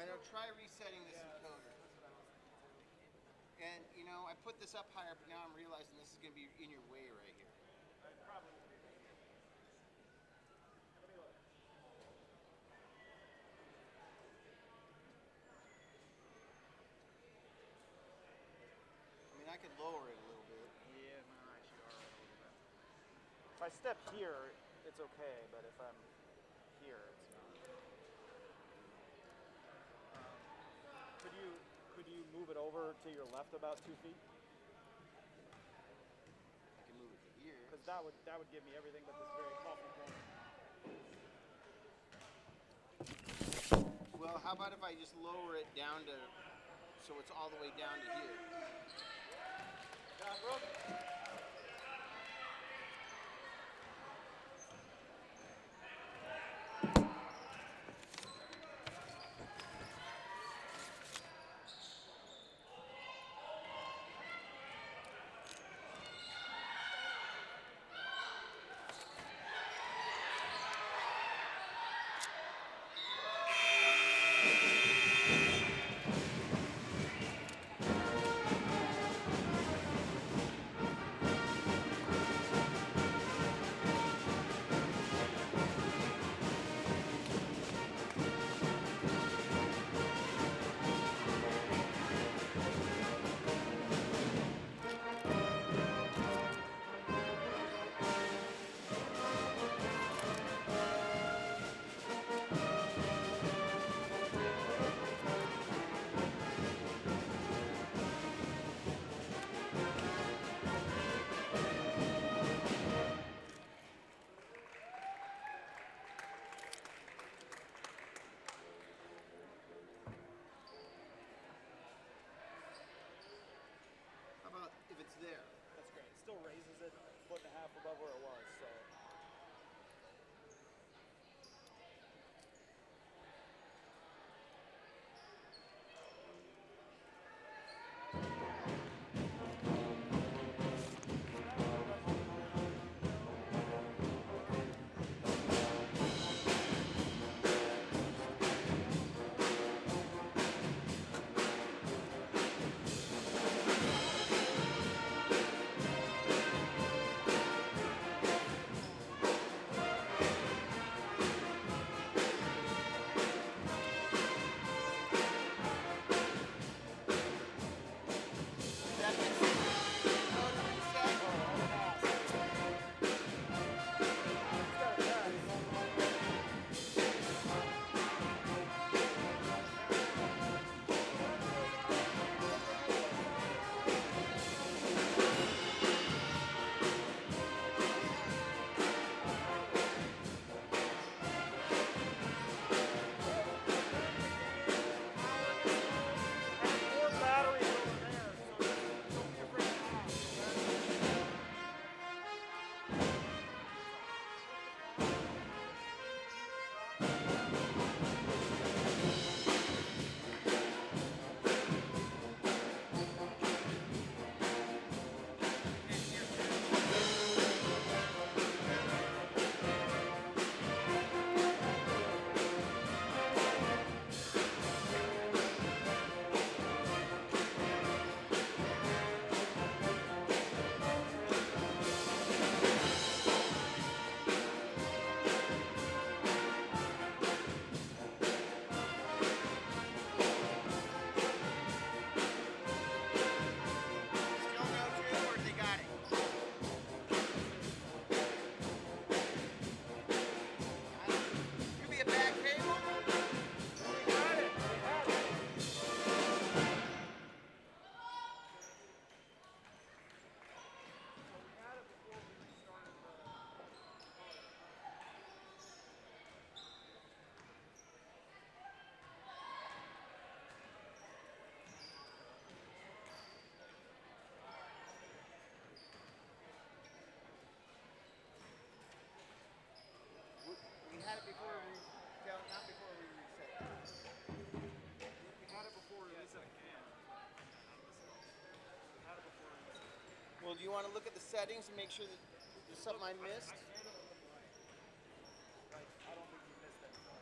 I know. Try resetting this encoder. And you know, I put this up higher, but now I'm realizing this is going to be in your way right here. Probably. I mean, I could lower it a little bit. Yeah, no, I should already a little bit. If I step here, it's okay, but if I'm here, it's not. Could you move it over to your left about 2 feet? I can move it to here. Because that would give me everything but this very coffee corner. Well, how about if I just lower it down to, so it's all the way down to here? How about if it's there? That's great. It still raises it a foot and a half above where it was, so. We had it before we, not before we reset. We had it before we reset again. We had it before we reset. Well, do you want to look at the settings and make sure that there's something I missed? I don't think you missed anything.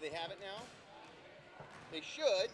they have it now? They should.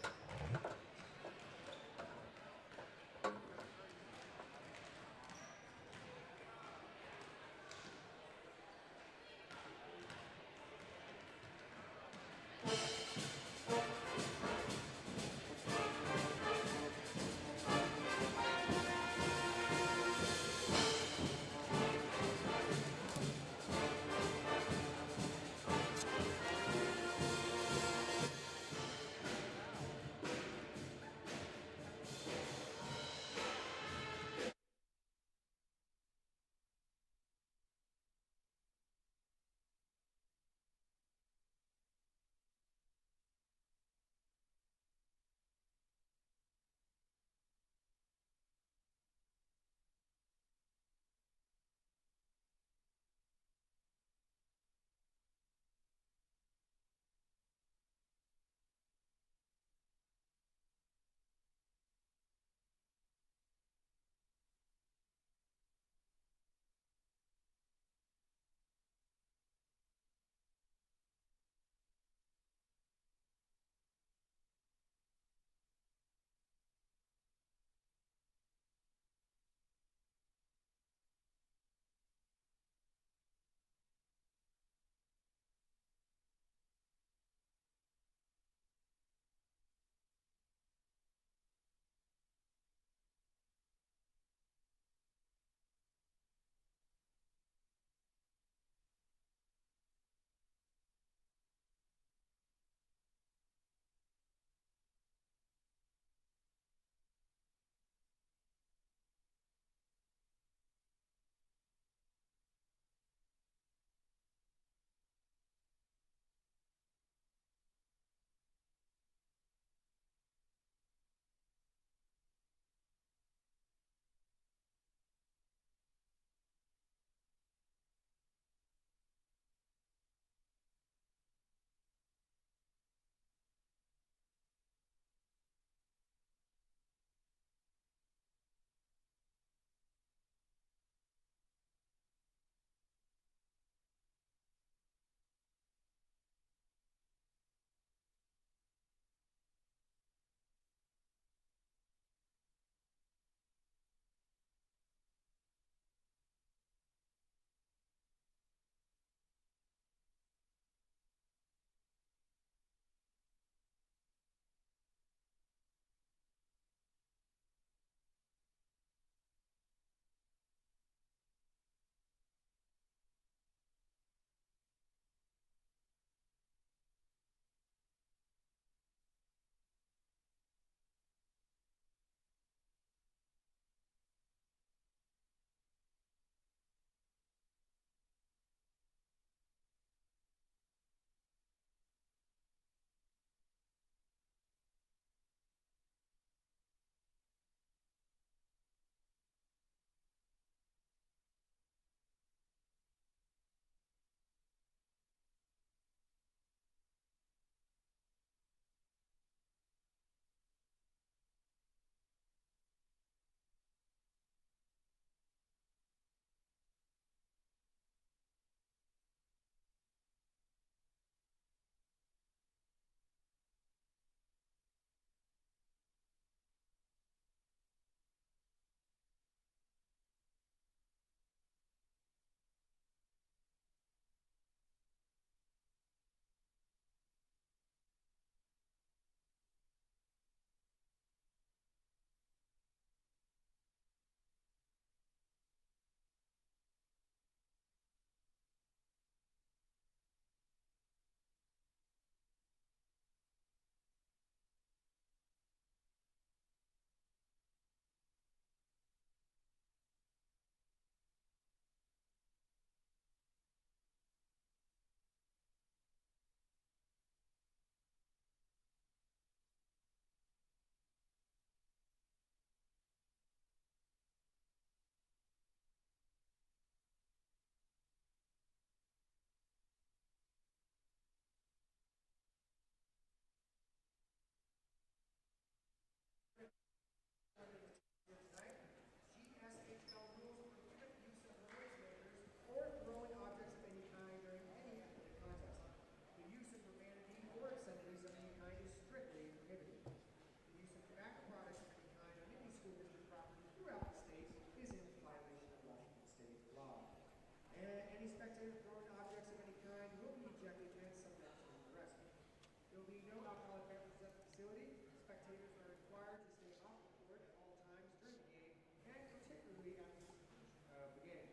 no alcoholic beverages at the facility. Spectators are required to stay off the court at all times during the game, and particularly at the conclusion of the game.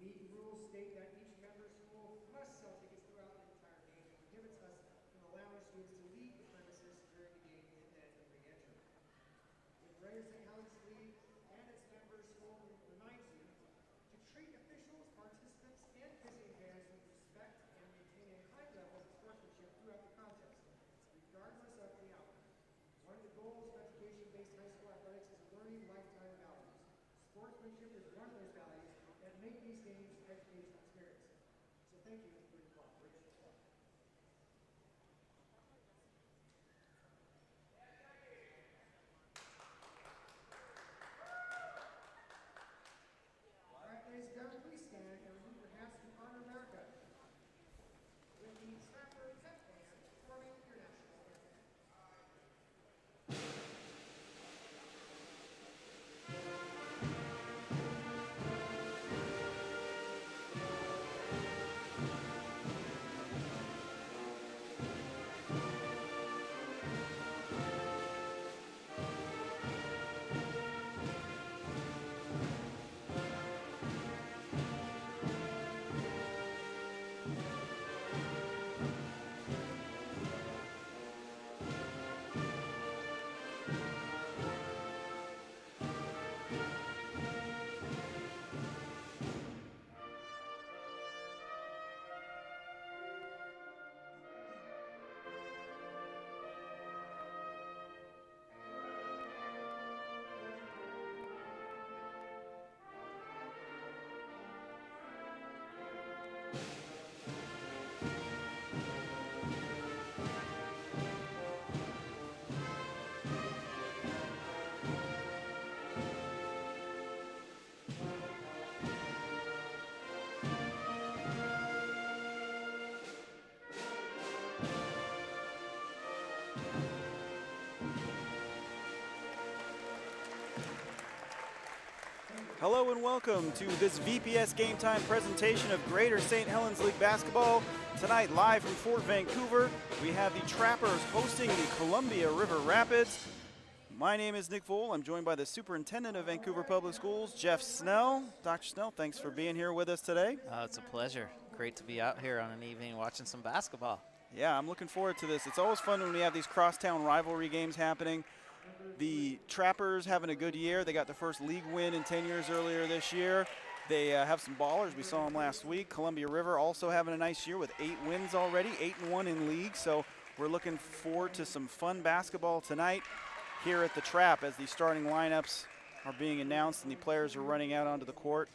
League rules state that each member school must sell tickets throughout the entire game and prohibits us from allowing students to leave the premises during the game and then re-enter. The Greater St. Helens League and its member school reminds you to treat officials, participants, and visiting fans with respect and maintain a high level of sportsmanship throughout the contest, regardless of the outcome. One of the goals of education-based high school athletics is learning lifetime values. Sportsmanship is one of those values that make these games an educational experience. So thank you for your cooperation. All right, ladies and gentlemen, please stand and remove your hats to honor America. With the Trapper Pep Band performing your national anthem. Hello and welcome to this VPS Game Time presentation of Greater St. Helens League Basketball. Tonight, live from Fort Vancouver, we have the Trappers hosting the Columbia River Rapids. My name is Nick Vohl. I'm joined by the Superintendent of Vancouver Public Schools, Jeff Snell. Dr. Snell, thanks for being here with us today. It's a pleasure. Great to be out here on an evening watching some basketball. Yeah, I'm looking forward to this. It's always fun when we have these crosstown rivalry games happening. The Trappers having a good year. They got their first league win in 10 years earlier this year. They have some ballers. We saw them last week. Columbia River also having a nice year with 8 wins already, 8-1 in league. So we're looking forward to some fun basketball tonight here at the Trap as the starting lineups are being announced and the players are running out onto the court.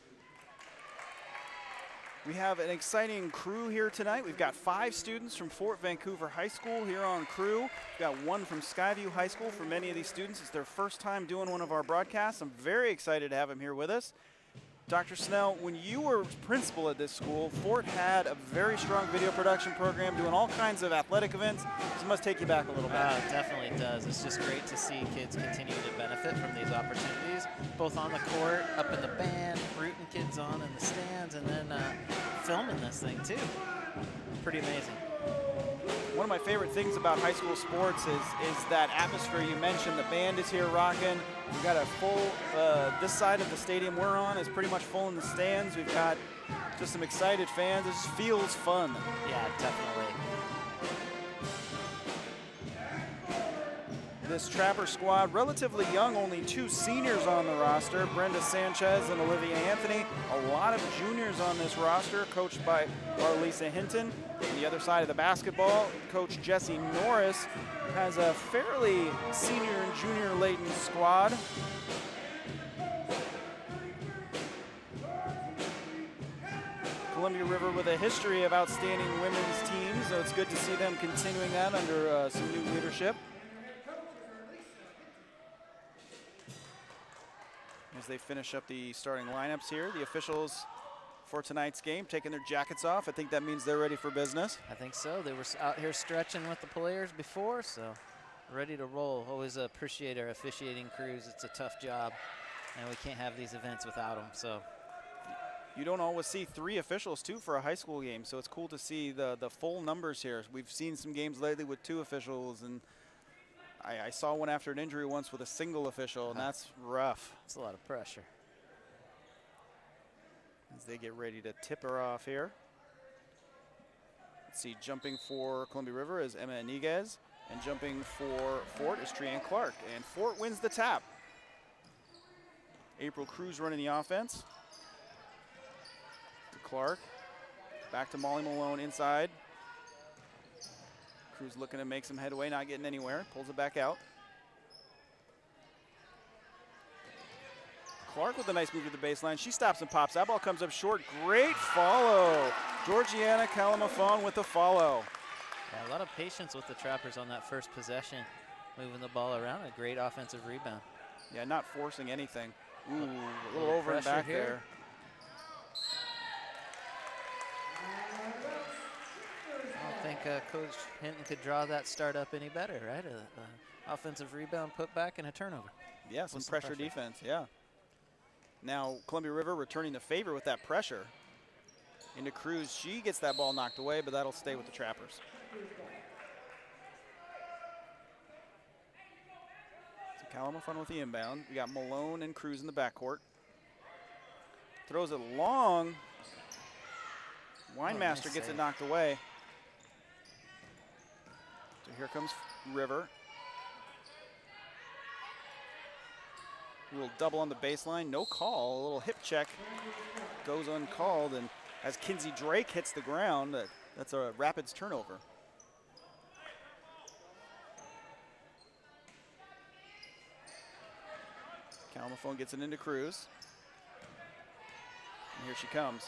We have an exciting crew here tonight. We've got 5 students from Fort Vancouver High School here on crew. We've got 1 from Skyview High School. For many of these students, it's their first time doing one of our broadcasts. I'm very excited to have them here with us. Dr. Snell, when you were principal at this school, Fort had a very strong video production program doing all kinds of athletic events. This must take you back a little bit. It definitely does. It's just great to see kids continue to benefit from these opportunities, both on the court, up in the band, rooting kids on in the stands, and then filming this thing too. Pretty amazing. One of my favorite things about high school sports is that atmosphere you mentioned. The band is here rocking. We've got a full, this side of the stadium we're on is pretty much full in the stands. We've got just some excited fans. It just feels fun. Yeah, definitely. This Trapper squad, relatively young, only 2 seniors on the roster, Brenda Sanchez and Olivia Anthony. A lot of juniors on this roster, coached by Arlisa Hinton. On the other side of the basketball, Coach Jesse Norris has a fairly senior and junior laden squad. Columbia River with a history of outstanding women's teams, so it's good to see them continuing that under some new leadership. As they finish up the starting lineups here, the officials for tonight's game taking their jackets off. I think that means they're ready for business. I think so. They were out here stretching with the players before, so ready to roll. Always appreciate our officiating crews. It's a tough job, and we can't have these events without them. So You don't always see 3 officials, too, for a high school game, so it's cool to see the full numbers here. We've seen some games lately with 2 officials, and I saw one after an injury once with a single official, and that's rough. It's a lot of pressure. As they get ready to tip her off here. Let's see, jumping for Columbia River is Emma Iniguez, and jumping for Fort is Trianne Clark, and Fort wins the tap. April Cruz running the offense. To Clark, back to Molly Malone inside. Cruz looking to make some headway, not getting anywhere, pulls it back out. Clark with a nice move to the baseline. She stops and pops. That ball comes up short. Great follow. Georgiana Calamafon with the follow. Yeah, a lot of patience with the Trappers on that first possession, moving the ball around. A great offensive rebound. Yeah, not forcing anything. Ooh, a little over and back here. there. I don't think Coach Hinton could draw that start up any better, right? Offensive rebound, put back, and a turnover. Yeah, some pressure defense, yeah. Now, Columbia River returning the favor with that pressure. Into Cruz, she gets that ball knocked away, but that'll stay with the Trappers. So Calamafon with the inbound. We got Malone and Cruz in the backcourt. Throws it long. Winemaster nice gets save. it knocked away. So here comes River. A little double on the baseline, no call. A little hip check goes uncalled, and as Kinsey Drake hits the ground, that's a Rapids turnover. Calamafon gets it into Cruz. And here she comes.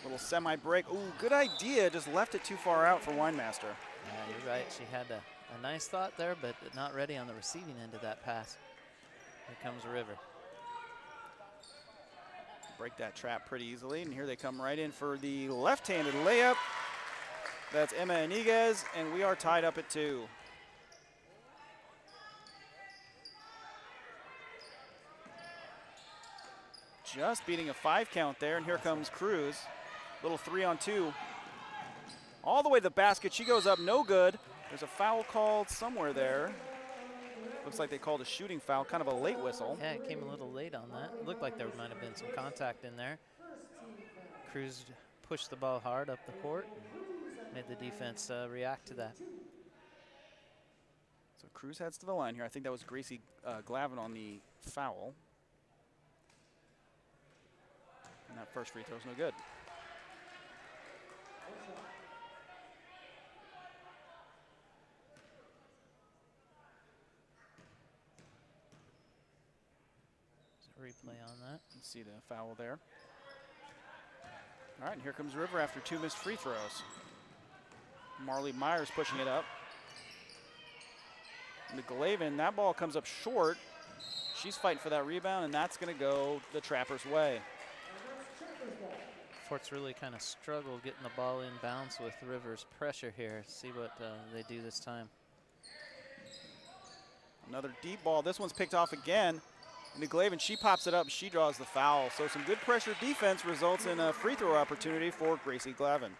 Little semi-break. Ooh, good idea. Just left it too far out for Winemaster. Yeah, you're right. She had a nice thought there, but not ready on the receiving end of that pass. Here comes River. Break that trap pretty easily, and here they come right in for the left-handed layup. That's Emma Iniguez, and we are tied up at 2. Just beating a 5 count there, and here comes Cruz. Little 3-on-2. All the way to the basket. She goes up, no good. There's a foul called somewhere there. Looks like they called a shooting foul, kind of a late whistle. Yeah, it came a little late on that. It looked like there might have been some contact in there. Cruz pushed the ball hard up the court, and made the defense react to that. So Cruz heads to the line here. I think that was Gracie Glavin on the foul. And that first free throw's no good. Replay on that. Let's see the foul there. All right, and here comes River after 2 missed free throws. Marley Myers pushing it up. And to Glavin, that ball comes up short. She's fighting for that rebound, and that's going to go the Trappers' way. Fort's really kind of struggled getting the ball in bounds with River's pressure here. See what they do this time. Another deep ball. This one's picked off again. And Glavin, she pops it up, she draws the foul. So some good pressure defense results in a free throw opportunity for Gracie Glavin.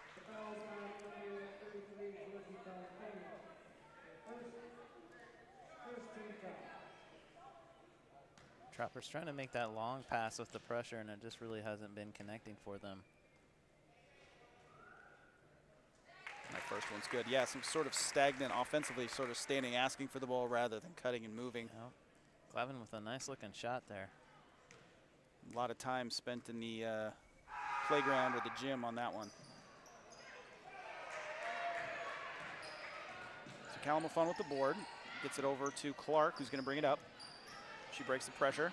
Trappers trying to make that long pass with the pressure, and it just really hasn't been connecting for them. That first one's good. Yeah, some sort of stagnant offensively, sort of standing, asking for the ball rather than cutting and moving. Yep. Glavin with a nice looking shot there. A lot of time spent in the playground or the gym on that one. So Calamafon with the board. Gets it over to Clark, who's going to bring it up. She breaks the pressure.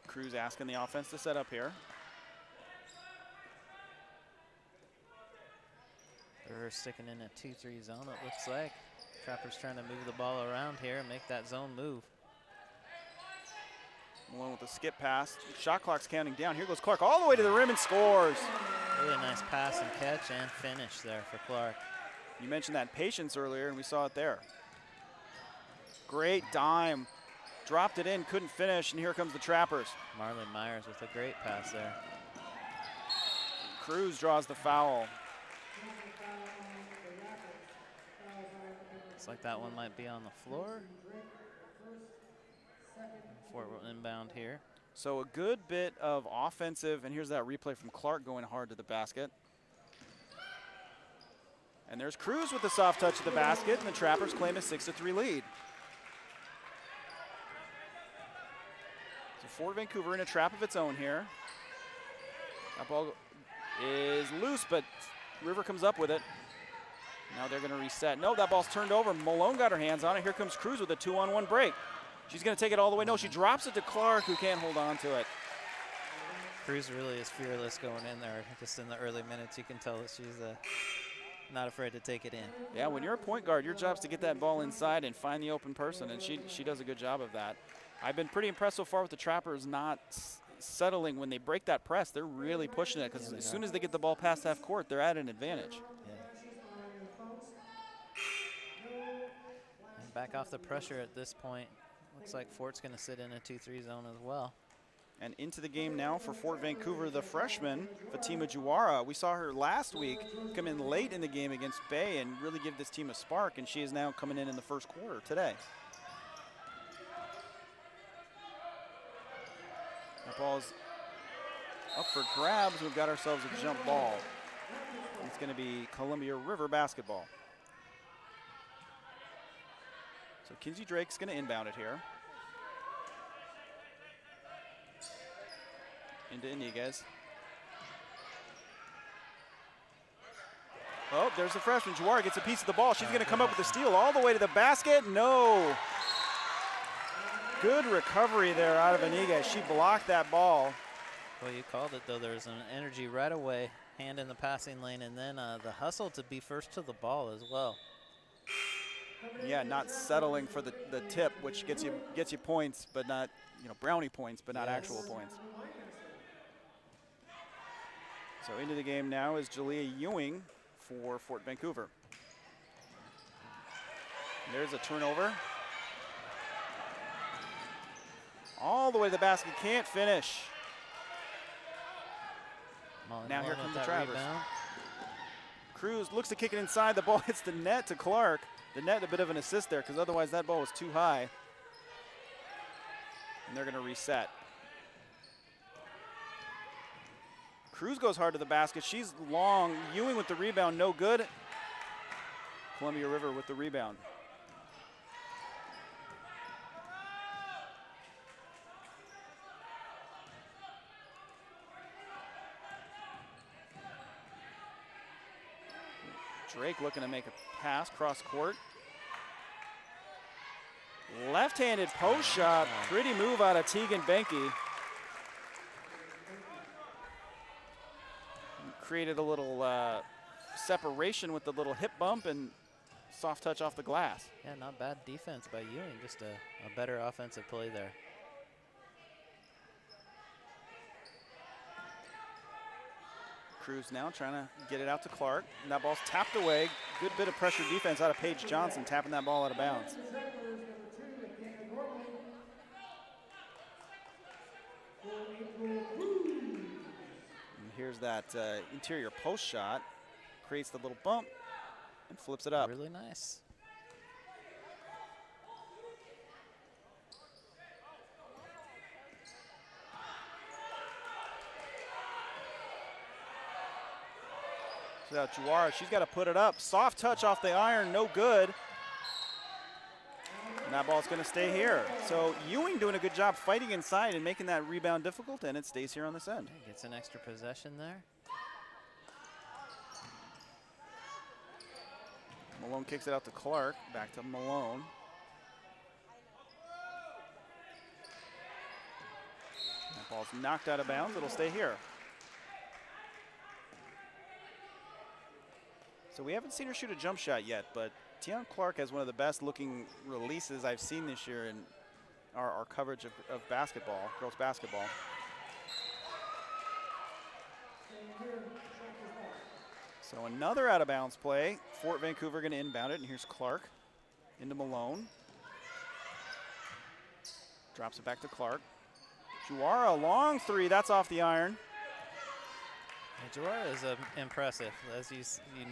Cruz asking the offense to set up here. They're sticking in a 2-3 zone, it looks like. Trappers trying to move the ball around here and make that zone move. Malone with a skip pass. Shot clock's counting down. Here goes Clark all the way to the rim and scores. Really nice pass and catch and finish there for Clark. You mentioned that patience earlier, and we saw it there. Great dime dropped it in, couldn't finish, and here comes the Trappers. Marley Myers with a great pass there. Cruz draws the foul. Looks like that one might be on the floor. Fort will inbound here. So a good bit of offensive, and here's that replay from Clark going hard to the basket. And there's Cruz with the soft touch of the basket, and the Trappers claim a 6-3 lead. So Fort Vancouver in a trap of its own here. That ball is loose, but River comes up with it. Now they're gonna reset. No, that ball's turned over. Malone got her hands on it. Here comes Cruz with a 2-on-1 break. She's gonna take it all the way. No, she drops it to Clark, who can't hold on to it. Cruz really is fearless going in there. Just in the early minutes, you can tell that she's not afraid to take it in. Yeah, when you're a point guard, your job's to get that ball inside and find the open person, and she does a good job of that. I've been pretty impressed so far with the Trappers not settling. When they break that press, they're really pushing it, because as soon as they get the ball past half court, they're at an advantage. And back off the pressure at this point. Looks like Fort's going to sit in a 2-3 zone as well. And into the game now for Fort Vancouver, the freshman, Fatima Juwara. We saw her last week come in late in the game against Bay and really give this team a spark, and she is now coming in the first quarter today. That ball's up for grabs. We've got ourselves a jump ball. It's going to be Columbia River basketball. So Kinsey Drake's going to inbound it here. Into Iniguez. Oh, there's the freshman. Juwara gets a piece of the ball. She's going to come up with a steal all the way to the basket. No. Good recovery there out of Iniguez. She blocked that ball. Well, you called it, though. There's an energy right away, hand in the passing lane, and then the hustle to be first to the ball as well. Yeah, not settling for the tip, which gets you points, but not, brownie points, but not actual points. So into the game now is Jalea Ewing for Fort Vancouver. And there's a turnover. All the way to the basket, can't finish. Now here comes the Trappers. Cruz looks to kick it inside. The ball hits the net to Clark. The net, a bit of an assist there, because otherwise that ball was too high. And they're going to reset. Cruz goes hard to the basket. She's long. Ewing with the rebound, no good. Columbia River with the rebound. Drake looking to make a pass cross court. Left-handed post shot. Pretty move out of Tegan Benke. Created a little separation with the little hip bump and soft touch off the glass. Yeah, not bad defense by Ewing. Just a better offensive play there. Cruz now trying to get it out to Clark. And that ball's tapped away. Good bit of pressure defense out of Paige Johnson, tapping that ball out of bounds. And here's that interior post shot. Creates the little bump and flips it up. Really nice. So Juwara, she's got to put it up. Soft touch off the iron, no good. And that ball's going to stay here. So Ewing doing a good job fighting inside and making that rebound difficult, and it stays here on this end. Gets an extra possession there. Malone kicks it out to Clark. Back to Malone. That ball's knocked out of bounds. It'll stay here. So we haven't seen her shoot a jump shot yet, but Tiana Clark has one of the best looking releases I've seen this year in our coverage of basketball, girls basketball. So another out of bounds play. Fort Vancouver going to inbound it, and here's Clark into Malone. Drops it back to Clark. Juara, long three, that's off the iron. Juara is impressive. As you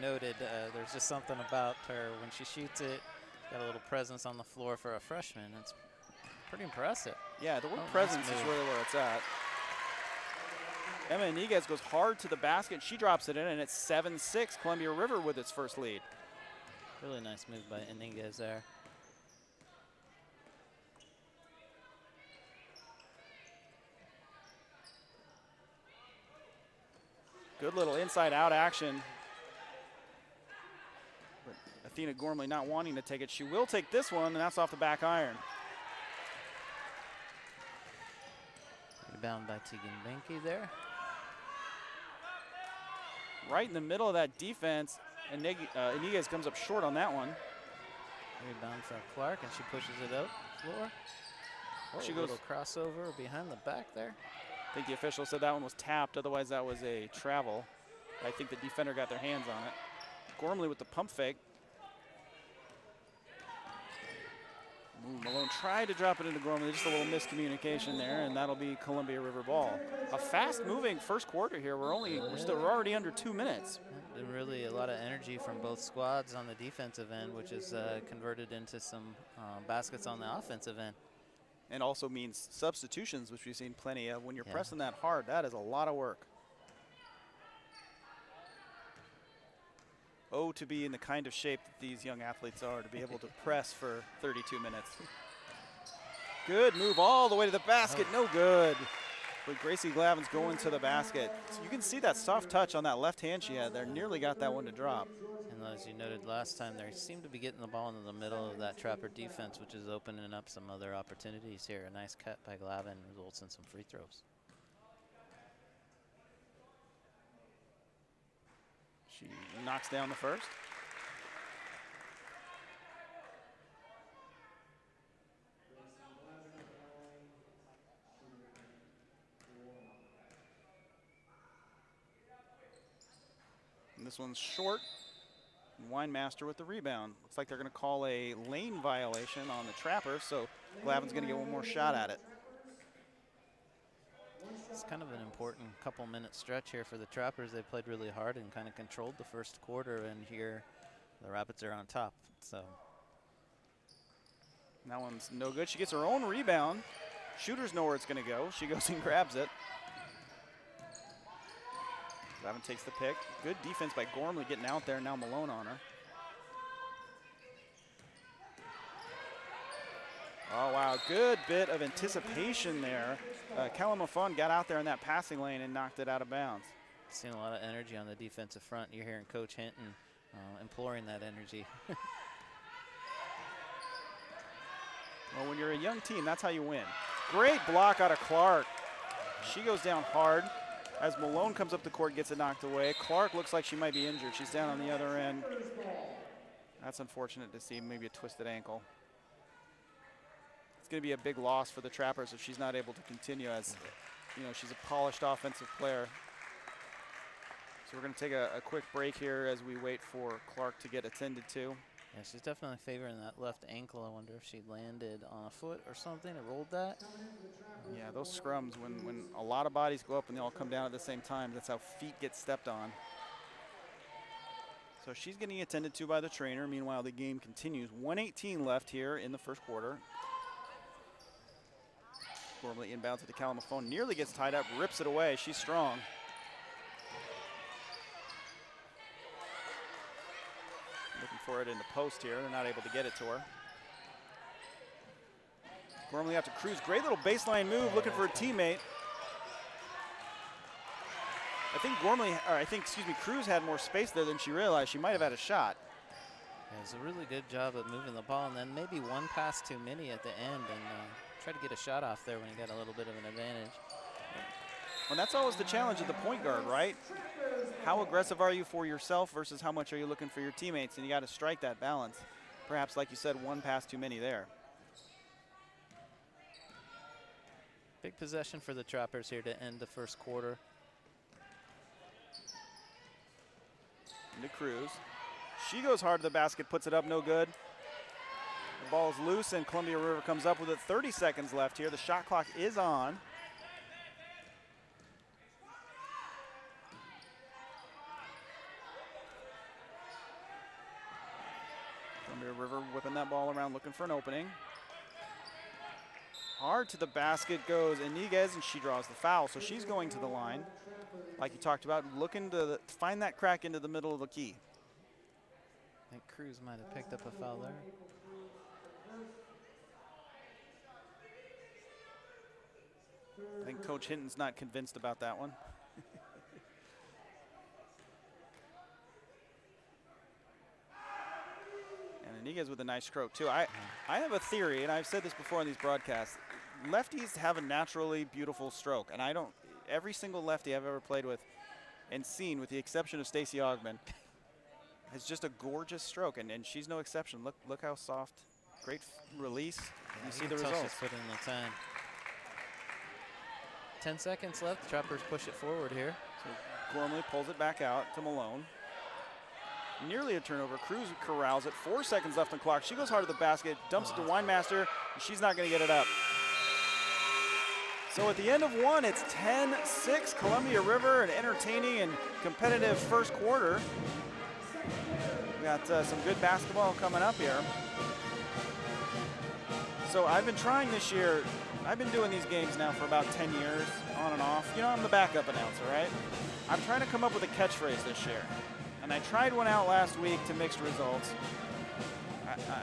noted, there's just something about her when she shoots it. Got a little presence on the floor for a freshman. It's pretty impressive. Yeah, the word presence is really where it's at. Emma Iniguez goes hard to the basket. She drops it in, and it's 7-6. Columbia River with its first lead. Really nice move by Iniguez there. Good little inside-out action. But Athena Gormley not wanting to take it. She will take this one, and that's off the back iron. Rebound by Tegan Benke there. Right in the middle of that defense, and Iniguez comes up short on that one. Rebound from Clark, and she pushes it out floor. She a goes little crossover behind the back there. I think the official said that one was tapped, otherwise that was a travel. I think the defender got their hands on it. Gormley with the pump fake. Malone tried to drop it into Gormley, just a little miscommunication there, and that'll be Columbia River ball. A fast-moving first quarter here. We're already under 2 minutes. And really a lot of energy from both squads on the defensive end, which is converted into some baskets on the offensive end. And also means substitutions, which we've seen plenty of. When you're pressing that hard, that is a lot of work. Oh, to be in the kind of shape that these young athletes are, to be able to press for 32 minutes. Good move all the way to the basket, no good. But Gracie Glavin's going to the basket. So you can see that soft touch on that left hand she had there, nearly got that one to drop. And as you noted last time, they seem to be getting the ball into the middle of that Trapper defense, which is opening up some other opportunities here. A nice cut by Glavin results in some free throws. She knocks down the first. And this one's short. Winemaster with the rebound. Looks like they're going to call a lane violation on the Trapper, so Glavin's going to get one more shot at it. It's kind of an important couple-minute stretch here for the Trappers. They played really hard and kind of controlled the first quarter, and here the Rapids are on top. So that one's no good. She gets her own rebound. Shooters know where it's going to go. She goes and grabs it. Glavin takes the pick. Good defense by Gormley getting out there. Now Malone on her. Oh, wow. Good bit of anticipation there. Kalamafon got out there in that passing lane and knocked it out of bounds. Seeing a lot of energy on the defensive front. You're hearing Coach Hinton imploring that energy. Well, when you're a young team, that's how you win. Great block out of Clark. She goes down hard. As Malone comes up the court, gets it knocked away. Clark looks like she might be injured. She's down on the other end. That's unfortunate to see, maybe a twisted ankle. It's going to be a big loss for the Trappers if she's not able to continue, as you know, she's a polished offensive player. So we're going to take a quick break here as we wait for Clark to get attended to. Yeah, she's definitely favoring that left ankle. I wonder if she landed on a foot or something and rolled that. Yeah, those scrums, when a lot of bodies go up and they all come down at the same time, that's how feet get stepped on. So she's getting attended to by the trainer. Meanwhile, the game continues. 1:18 left here in the first quarter. Gormley inbounds it to Kalamafon. Nearly gets tied up, rips it away. She's strong. Looking for it in the post here. They're not able to get it to her. Gormley out to Cruz. Great little baseline move, looking for a teammate. I think Cruz had more space there than she realized. She might have had a shot. Yeah, it was a really good job at moving the ball, and then maybe one pass too many at the end, and try to get a shot off there when you got a little bit of an advantage. And that's always the challenge of the point guard, right? How aggressive are you for yourself versus how much are you looking for your teammates? And you got to strike that balance. Perhaps, like you said, one pass too many there. Big possession for the Trappers here to end the first quarter. Into Cruz. She goes hard to the basket, puts it up, no good. The ball is loose, and Columbia River comes up with it. 30 seconds left here. The shot clock is on. Columbia River whipping that ball around, looking for an opening. Hard to the basket goes Iniguez, and she draws the foul. So she's going to the line, like you talked about, looking to find that crack into the middle of the key. I think Cruz might have picked up a foul there. I think Coach Hinton's not convinced about that one. And Iniguez with a nice stroke, too. I have a theory, and I've said this before on these broadcasts. Lefties have a naturally beautiful stroke, and every single lefty I've ever played with and seen, with the exception of Stacey Ogman, has just a gorgeous stroke, and she's no exception. Look how soft, great release. Yeah, you see the results. Just put in the time. 10 seconds left. Trappers push it forward here. So Gormley pulls it back out to Malone. Nearly a turnover. Cruz corrals it. 4 seconds left on the clock. She goes hard to the basket, dumps it to Weinmaster, and she's not going to get it up. So at the end of one, it's 10-6 Columbia River, an entertaining and competitive first quarter. We got some good basketball coming up here. So I've been trying this year. I've been doing these games now for about 10 years, on and off. You know, I'm the backup announcer, right? I'm trying to come up with a catchphrase this year. And I tried one out last week to mixed results.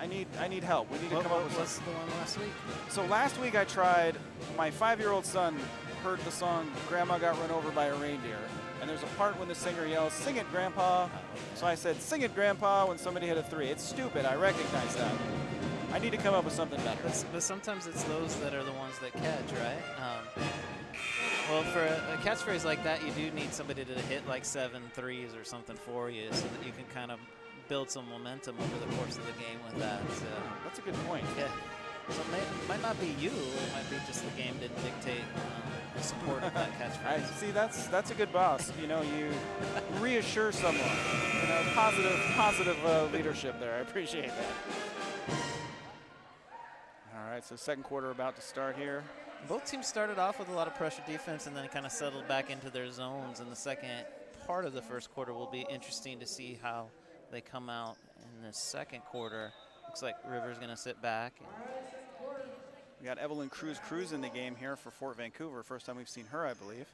I need help. We need to come up with what's the one last week? So last week I tried, my 5-year-old son heard the song Grandma Got Run Over by a Reindeer. And there's a part when the singer yells, "Sing it, Grandpa." So I said, "Sing it, Grandpa," when somebody hit a 3. It's stupid. I recognize that. I need to come up with something better. But sometimes it's those that are the ones that catch, right? Well, for a catchphrase like that, you do need somebody to hit like 7 threes or something for you so that you can kind of build some momentum over the course of the game with that. So. That's a good point. Yeah. So it might not be you. It might be just the game didn't dictate the support of that catchphrase. See, that's a good boss. You know, you reassure someone. You know, positive leadership there. I appreciate that. All right, so second quarter about to start here. Both teams started off with a lot of pressure defense and then kind of settled back into their zones. In the second part of the first quarter will be interesting to see how they come out in the second quarter. Looks like River's going to sit back. We got Evelyn Cruz in the game here for Fort Vancouver. First time we've seen her, I believe.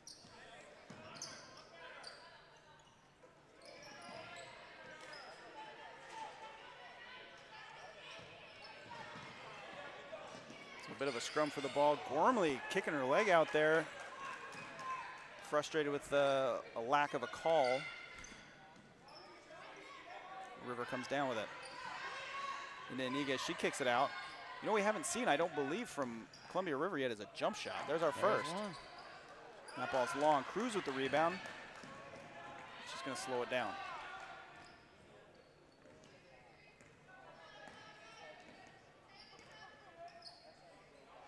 A bit of a scrum for the ball. Gormley kicking her leg out there. Frustrated with a lack of a call. River comes down with it. And then Iniguez, she kicks it out. You know, we haven't seen, I don't believe, from Columbia River yet is a jump shot. There's our first. That ball's long. Cruz with the rebound. She's going to slow it down.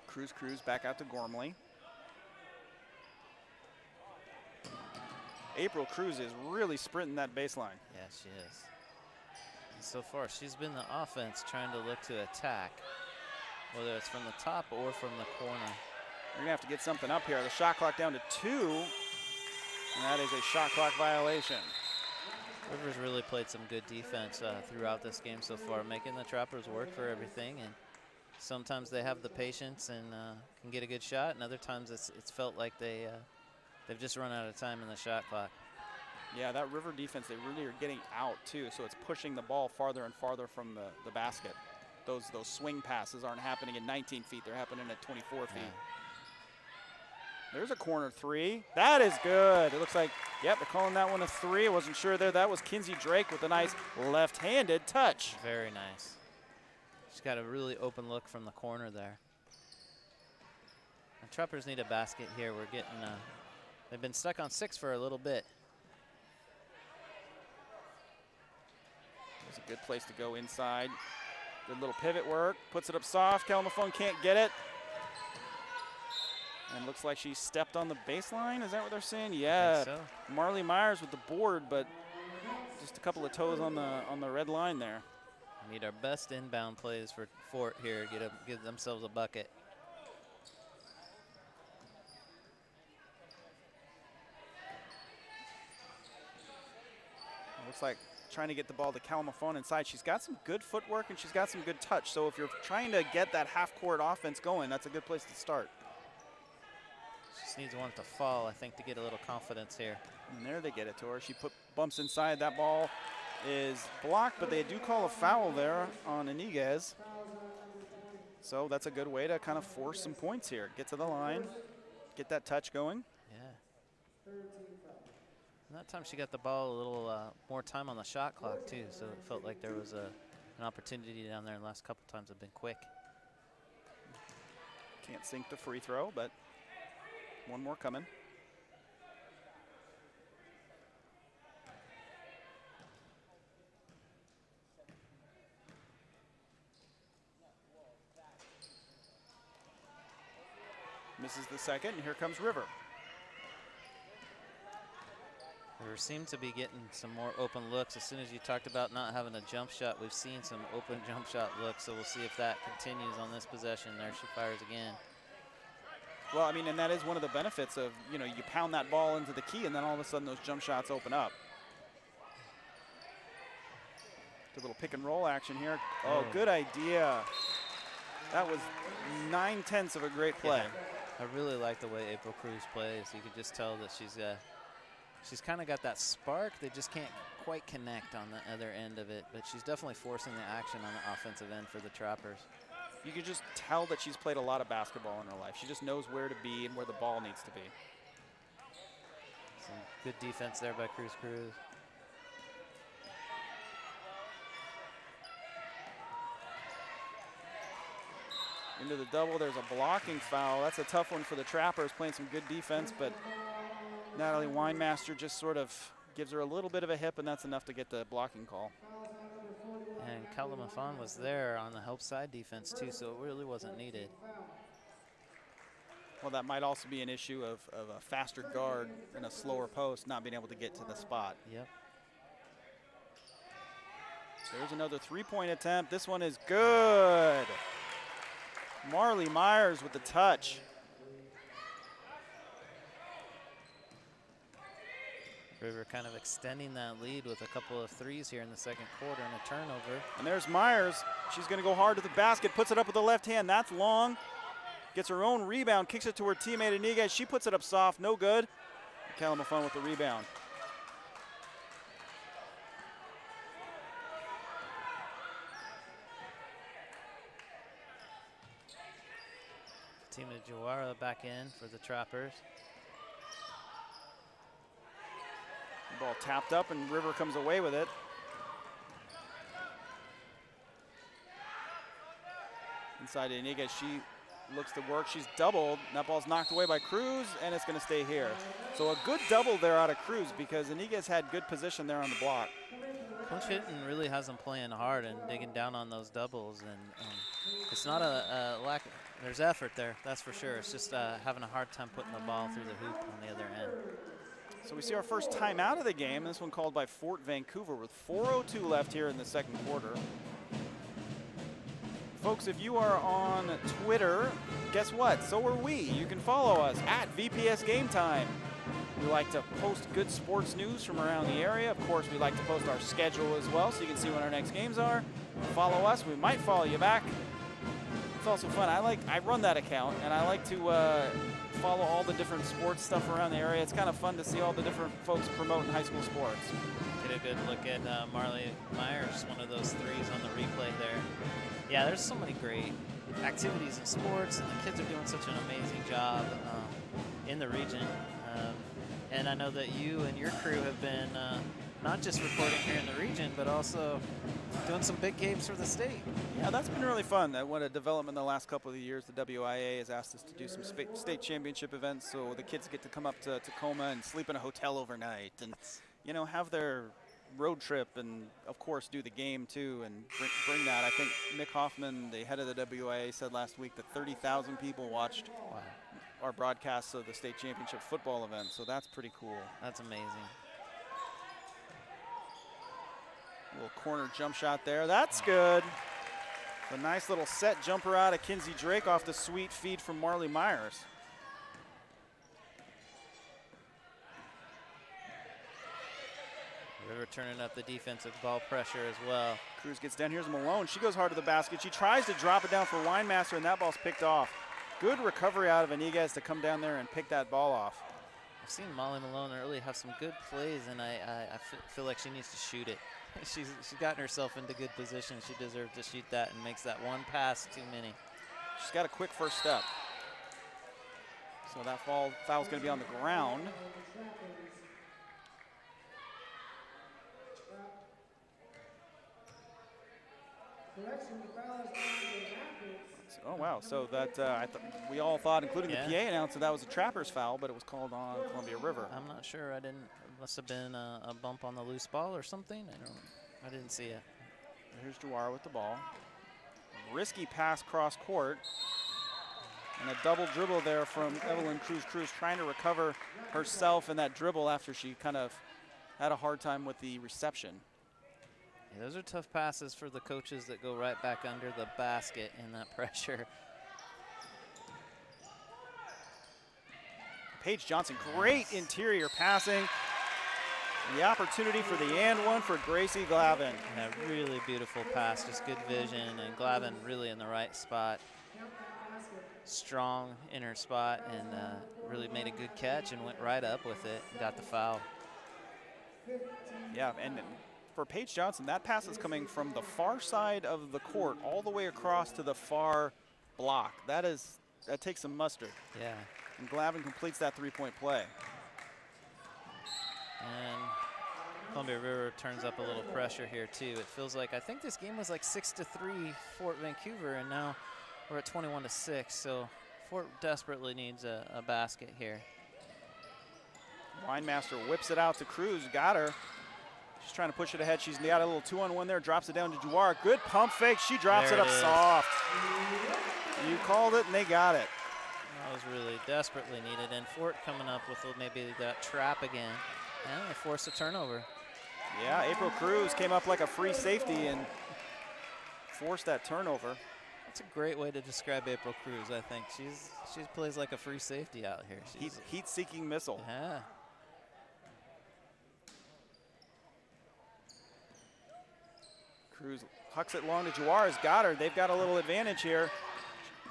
Cruz back out to Gormley. April Cruz is really sprinting that baseline. Yeah, she is. And so far, she's been the offense trying to look to attack, whether it's from the top or from the corner. We're going to have to get something up here. The shot clock down to 2, and that is a shot clock violation. Rivers really played some good defense throughout this game so far, making the Trappers work for everything. And sometimes they have the patience and can get a good shot, and other times it's felt like they've just run out of time in the shot clock. Yeah, that River defense, they really are getting out too, so it's pushing the ball farther and farther from the basket. Those swing passes aren't happening at 19 feet, they're happening at 24 feet. There's a corner 3. That is good. It looks like, yep, they're calling that one a 3. I wasn't sure there. That was Kinsey Drake with a nice left-handed touch. Very nice. She's got a really open look from the corner there. And Trappers need a basket here. We're getting, they've been stuck on 6 for a little bit. It's a good place to go inside. Good little pivot work. Puts it up soft. Kalamafone can't get it. And looks like she stepped on the baseline. Is that what they're saying? Yeah. So. Marley Myers with the board, but just a couple of toes on the red line there. Need our best inbound plays for Fort here. Give themselves a bucket. Looks like trying to get the ball to Kalamafon inside. She's got some good footwork and she's got some good touch. So if you're trying to get that half-court offense going, that's a good place to start. Just needs one to fall, I think, to get a little confidence here. And there they get it to her. She bumps inside. That ball is blocked, but they do call a foul there on Iniguez. So that's a good way to kind of force some points here. Get to the line, get that touch going. Yeah. And that time she got the ball a little more time on the shot clock too, so it felt like there was an opportunity down there, and the last couple times have been quick. Can't sink the free throw, but one more coming. Misses the second, and here comes River. River seemed to be getting some more open looks. As soon as you talked about not having a jump shot, we've seen some open jump shot looks, so we'll see if that continues on this possession. There she fires again. Well, I mean, and that is one of the benefits of, you know, you pound that ball into the key and then all of a sudden those jump shots open up. Good little pick and roll action here. Oh, good idea. That was 9/10 of a great play. Yeah, I really like the way April Cruz plays. You could just tell that she's kind of got that spark. They just can't quite connect on the other end of it, but she's definitely forcing the action on the offensive end for the Trappers. You can just tell that she's played a lot of basketball in her life. She just knows where to be and where the ball needs to be. Some good defense there by Cruz. Into the double, there's a blocking foul. That's a tough one for the Trappers, playing some good defense, but Natalie Weinmaster just sort of gives her a little bit of a hip, and that's enough to get the blocking call. And Kalamafon was there on the help side defense too, so it really wasn't needed. Well, that might also be an issue of a faster guard and a slower post not being able to get to the spot. Yep. There's another three-point attempt. This one is good. Marley Myers with the touch. River kind of extending that lead with a couple of threes here in the second quarter and a turnover. And there's Myers. She's going to go hard to the basket, puts it up with the left hand. That's long. Gets her own rebound, kicks it to her teammate Iniguez. She puts it up soft, no good. Kalamafon with the rebound. Team of Jawara back in for the Trappers. Ball tapped up and River comes away with it. Inside to Iniguez, she looks to work. She's doubled. That ball's knocked away by Cruz, and it's going to stay here. So a good double there out of Cruz because Iniguez had good position there on the block. Coach Hinton really has them playing hard and digging down on those doubles, and it's not a lack. There's effort there, that's for sure. It's just having a hard time putting the ball through the hoop on the other end. So we see our first timeout of the game. This one called by Fort Vancouver with 4:02 left here in the second quarter. Folks, if you are on Twitter, guess what? So are we. You can follow us at VPS Game Time. We like to post good sports news from around the area. Of course, we like to post our schedule as well so you can see when our next games are. Follow us. We might follow you back. It's also fun. I run that account, and I like to follow all the different sports stuff around the area. It's kind of fun to see all the different folks promoting high school sports. Get a good look at Marley Myers, one of those threes on the replay there. Yeah, there's so many great activities in sports, and the kids are doing such an amazing job in the region. And I know that you and your crew have been not just reporting here in the region, but also doing some big games for the state. Yeah, that's been really fun. What a development in the last couple of years. The WIA has asked us to do some state championship events, so the kids get to come up to Tacoma and sleep in a hotel overnight and, you know, have their road trip and, of course, do the game, too, and bring that. I think Mick Hoffman, the head of the WIA, said last week that 30,000 people watched our broadcasts of the state championship football event, so that's pretty cool. That's amazing. Little corner jump shot there. That's good. A nice little set jumper out of Kinsey Drake off the sweet feed from Marley Myers. River turning up the defensive ball pressure as well. Cruz gets down. Here's Malone. She goes hard to the basket. She tries to drop it down for Winemaster, and that ball's picked off. Good recovery out of Iniguez to come down there and pick that ball off. I've seen Molly Malone early have some good plays, and I feel like she needs to shoot it. She's gotten herself into good position. She deserves to shoot that and makes that one pass too many. She's got a quick first step. So that foul's going to be on the ground. Oh, wow. So that we all thought, including the PA announcer, that was a Trappers foul, but it was called on Columbia River. I'm not sure. It must have been a bump on the loose ball or something. I didn't see it. Here's Jawara with the ball. Risky pass cross court. And a double dribble there from Evelyn Cruz. Cruz trying to recover herself in that dribble after she kind of had a hard time with the reception. Yeah, those are tough passes for the coaches that go right back under the basket in that pressure. Paige Johnson, great interior passing. The opportunity for the and one for Gracie Glavin. And a really beautiful pass, just good vision, and Glavin really in the right spot. Strong in her spot, and really made a good catch and went right up with it and got the foul. Yeah, and for Paige Johnson, that pass is coming from the far side of the court all the way across to the far block. That takes some mustard. Yeah. And Glavin completes that three-point play. And Columbia River turns up a little pressure here too. It feels like, I think this game was like 6-3 Fort Vancouver, and now we're at 21-6. So Fort desperately needs a basket here. Winemaster whips it out to Cruz, got her. She's trying to push it ahead. She's got a little 2-on-1 there, drops it down to Jawara. Good pump fake, she drops it up soft. You called it and they got it. That was really desperately needed, and Fort coming up with maybe that trap again. And they forced a turnover. Yeah, April Cruz came up like a free safety and forced that turnover. That's a great way to describe April Cruz, I think. She plays like a free safety out here. Heat-seeking missile. Yeah. Cruz hucks it long to Jawara's got her. They've got a little advantage here.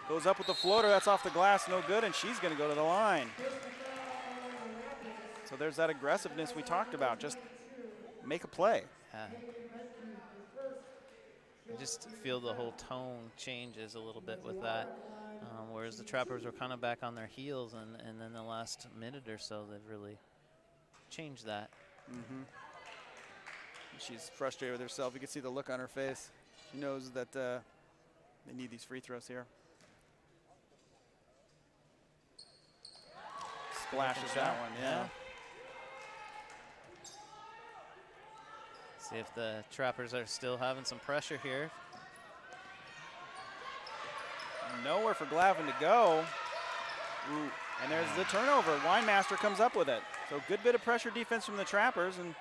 Goes up with the floater, that's off the glass, no good, and she's gonna go to the line. So there's that aggressiveness we talked about, just make a play. Yeah. I just feel the whole tone changes a little bit with that, whereas the Trappers were kind of back on their heels, and then the last minute or so, they've really changed that. Mm-hmm. She's frustrated with herself. You can see the look on her face. She knows that they need these free throws here. Splashes that one, yeah. See if the Trappers are still having some pressure here. Nowhere for Glavin to go. Ooh, and there's the turnover. Winemaster comes up with it. So good bit of pressure defense from the Trappers, and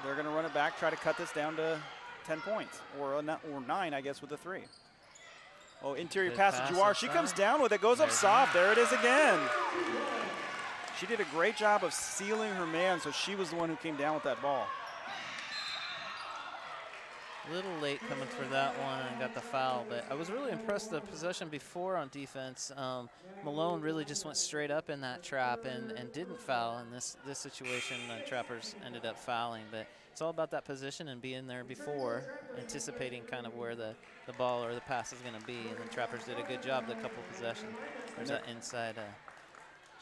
they're going to run it back, try to cut this down to 10 points, or 9, I guess, with a 3. Oh, interior pass to Jawara. She comes down with it, goes up soft. There it is again. She did a great job of sealing her man, so she was the one who came down with that ball. A little late coming for that one and got the foul, but I was really impressed the possession before on defense. Malone really just went straight up in that trap and didn't foul. In this situation, the Trappers ended up fouling, but it's all about that position and being there before, anticipating kind of where the ball or the pass is going to be, and the Trappers did a good job the couple possessions. There's that inside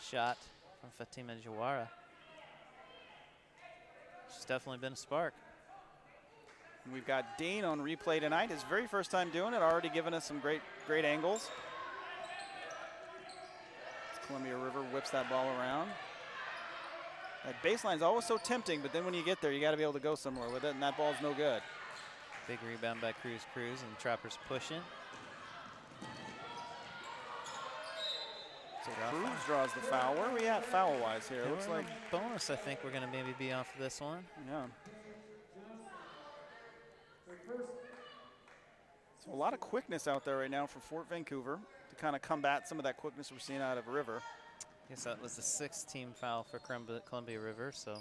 shot from Fatima Jawara. She's definitely been a spark. We've got Dane on replay tonight. His very first time doing it, already giving us some great angles. Columbia River whips that ball around. That baseline is always so tempting, but then when you get there, you got to be able to go somewhere with it, and that ball's no good. Big rebound by Cruz, and Trappers pushing. So Cruz draws the foul. Where are we at foul-wise here? It looks like bonus. I think we're going to maybe be off this one. Yeah. So a lot of quickness out there right now for Fort Vancouver to kind of combat some of that quickness we're seeing out of River. Guess that was the 6th team foul for Columbia River, so.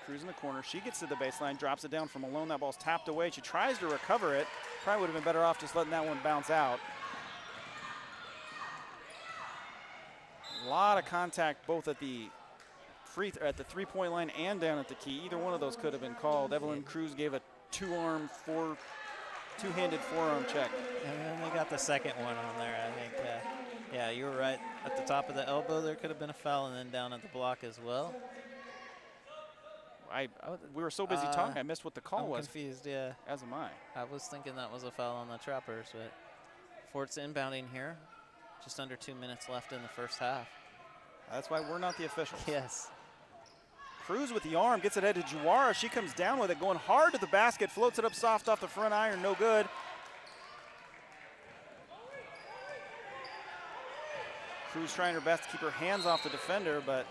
Cruz in the corner. She gets to the baseline, drops it down from Malone. That ball's tapped away. She tries to recover it. Probably would have been better off just letting that one bounce out. A lot of contact both at the three-point line and down at the key. Either one of those could have been called. Evelyn Cruz gave a two-handed forearm check. And then they got the second one on there, I think. Yeah, you were right. At the top of the elbow, there could have been a foul, and then down at the block as well. We were so busy talking, I missed what the call was. I'm confused, yeah. As am I. I was thinking that was a foul on the Trappers, but Fort's inbounding here. Just under 2 minutes left in the first half. That's why we're not the officials. Yes. Cruz with the arm, gets it head to Juara. She comes down with it, going hard to the basket, floats it up soft off the front iron, no good. Cruz trying her best to keep her hands off the defender, but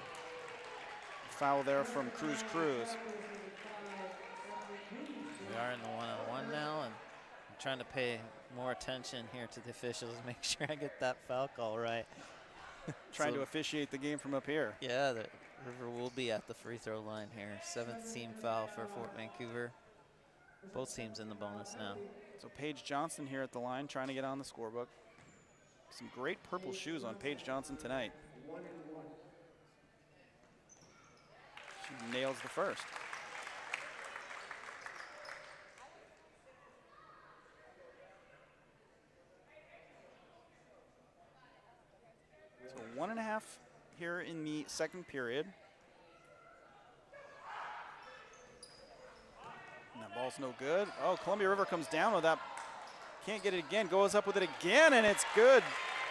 foul there from Cruz. We are in the one-on-one now, and I'm trying to pay more attention here to the officials, make sure I get that foul call right. Trying to officiate the game from up here. Yeah, the River will be at the free throw line here. 7th team foul for Fort Vancouver. Both teams in the bonus now. So Paige Johnson here at the line, trying to get on the scorebook. Some great purple shoes on Paige Johnson tonight. She nails the first. So 1.5 here in the second period. And that ball's no good. Oh, Columbia River comes down with that. Can't get it again, goes up with it again, and it's good.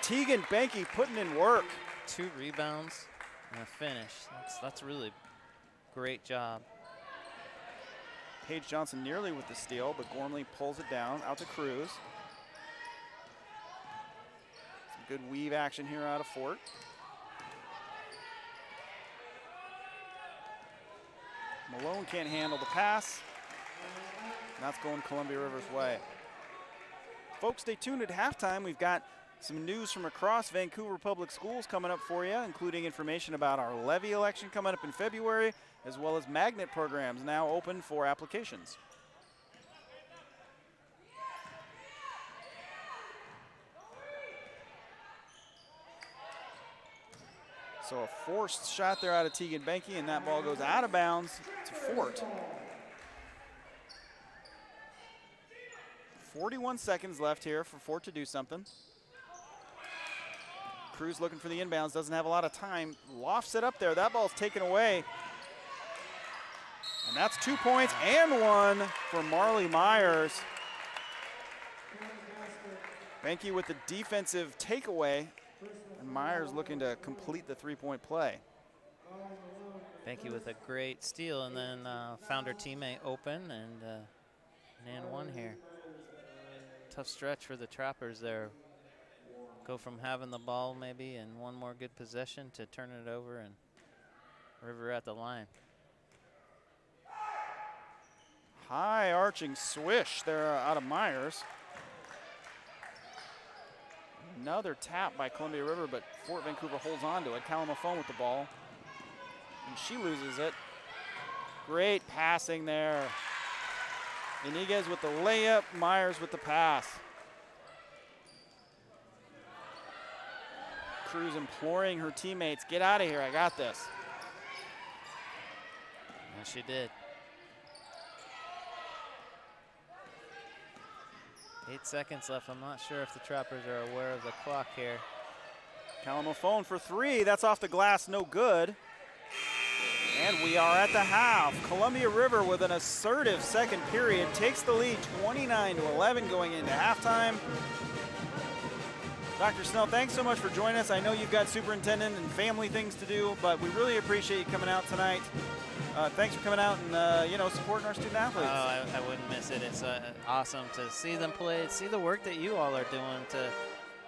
Tegan Banky putting in work. 2 rebounds and a finish. That's really great job. Paige Johnson nearly with the steal, but Gormley pulls it down out to Cruz. Some good weave action here out of Fort. Malone can't handle the pass. And that's going Columbia River's way. Folks, stay tuned at halftime. We've got some news from across Vancouver Public Schools coming up for you, including information about our levy election coming up in February, as well as magnet programs now open for applications. So a forced shot there out of Tegan Banky, and that ball goes out of bounds to Fort. 41 seconds left here for Fort to do something. Cruz looking for the inbounds, doesn't have a lot of time. Lofts it up there, that ball's taken away. And that's 2 points and 1 for Marley Myers. Banky with the defensive takeaway, and Myers looking to complete the three-point play. Banky with a great steal, and then found her teammate open, and one here. Tough stretch for the Trappers there. Go from having the ball maybe and one more good possession to turn it over, and River at the line. High arching swish there out of Myers. Another tap by Columbia River, but Fort Vancouver holds on to it. Calamafone with the ball, and she loses it. Great passing there. Iniguez with the layup, Myers with the pass. Cruz imploring her teammates, get out of here, I got this. And she did. 8 seconds left. I'm not sure if the Trappers are aware of the clock here. Calamafone for 3, that's off the glass, no good. And we are at the half. Columbia River with an assertive second period takes the lead 29-11 going into halftime. Dr. Snell, thanks so much for joining us. I know you've got superintendent and family things to do, but we really appreciate you coming out tonight. Thanks for coming out and supporting our student athletes. Oh, I wouldn't miss it. It's awesome to see them play, see the work that you all are doing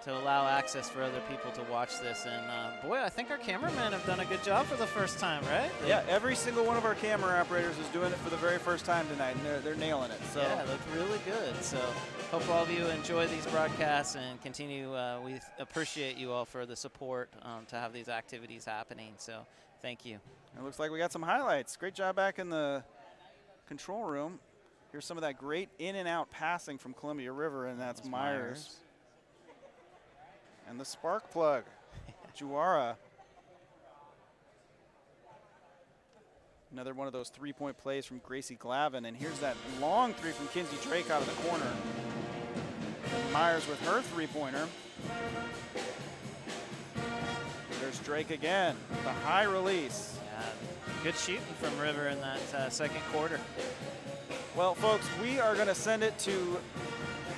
to to allow access for other people to watch this. And boy, I think our cameramen have done a good job for the first time, right? Yeah, every single one of our camera operators is doing it for the very first time tonight, and they're nailing it. So yeah, it looked really good. So hope all of you enjoy these broadcasts and continue. We appreciate you all for the support to have these activities happening. So thank you. It looks like we got some highlights. Great job back in the control room. Here's some of that great in and out passing from Columbia River, and that's Myers. And the spark plug, Juara. Another one of those three-point plays from Gracie Glavin. And here's that long three from Kinsey Drake out of the corner. And Myers with her three-pointer. There's Drake again, the high release. Yeah, good shooting from River in that second quarter. Well, folks, we are going to send it to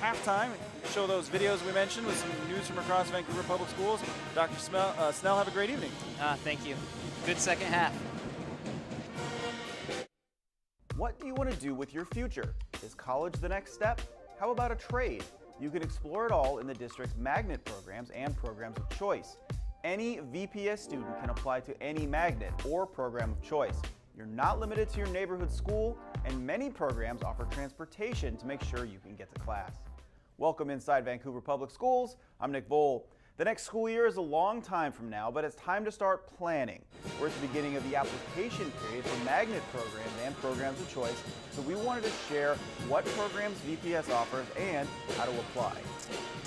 halftime, show those videos we mentioned with some news from across Vancouver Public Schools. Dr. Snell, have a great evening. Thank you. Good second half. What do you want to do with your future? Is college the next step? How about a trade? You can explore it all in the district's magnet programs and programs of choice. Any VPS student can apply to any magnet or program of choice. You're not limited to your neighborhood school, and many programs offer transportation to make sure you can get to class. Welcome inside Vancouver Public Schools. I'm Nick Vole. The next school year is a long time from now, but it's time to start planning. We're at the beginning of the application period for magnet programs and programs of choice, so we wanted to share what programs VPS offers and how to apply.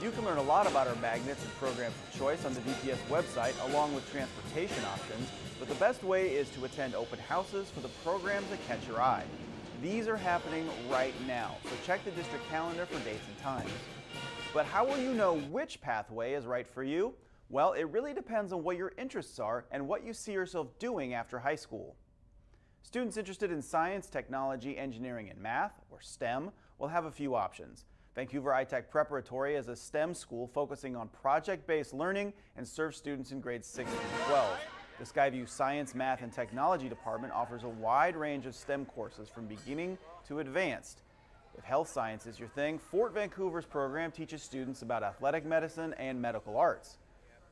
You can learn a lot about our magnets and programs of choice on the VPS website, along with transportation options, but the best way is to attend open houses for the programs that catch your eye. These are happening right now, so check the district calendar for dates and times. But how will you know which pathway is right for you? Well, it really depends on what your interests are and what you see yourself doing after high school. Students interested in science, technology, engineering, and math, or STEM, will have a few options. Vancouver iTech Preparatory is a STEM school focusing on project-based learning and serves students in grades 6 through 12. The Skyview Science, Math, and Technology Department offers a wide range of STEM courses from beginning to advanced. If health science is your thing, Fort Vancouver's program teaches students about athletic medicine and medical arts.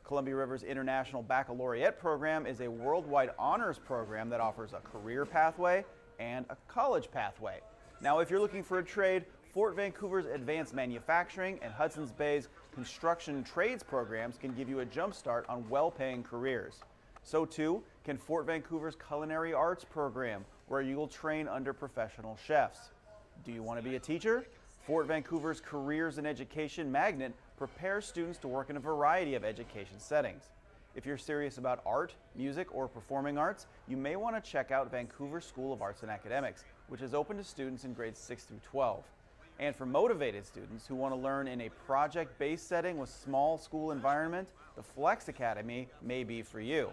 Columbia River's International Baccalaureate program is a worldwide honors program that offers a career pathway and a college pathway. Now, if you're looking for a trade, Fort Vancouver's Advanced Manufacturing and Hudson's Bay's Construction Trades programs can give you a jump start on well-paying careers. So too can Fort Vancouver's Culinary Arts program, where you will train under professional chefs. Do you want to be a teacher? Fort Vancouver's Careers in Education magnet prepares students to work in a variety of education settings. If you're serious about art, music, or performing arts, you may want to check out Vancouver School of Arts and Academics, which is open to students in grades 6 through 12. And for motivated students who want to learn in a project-based setting with small school environment, the Flex Academy may be for you.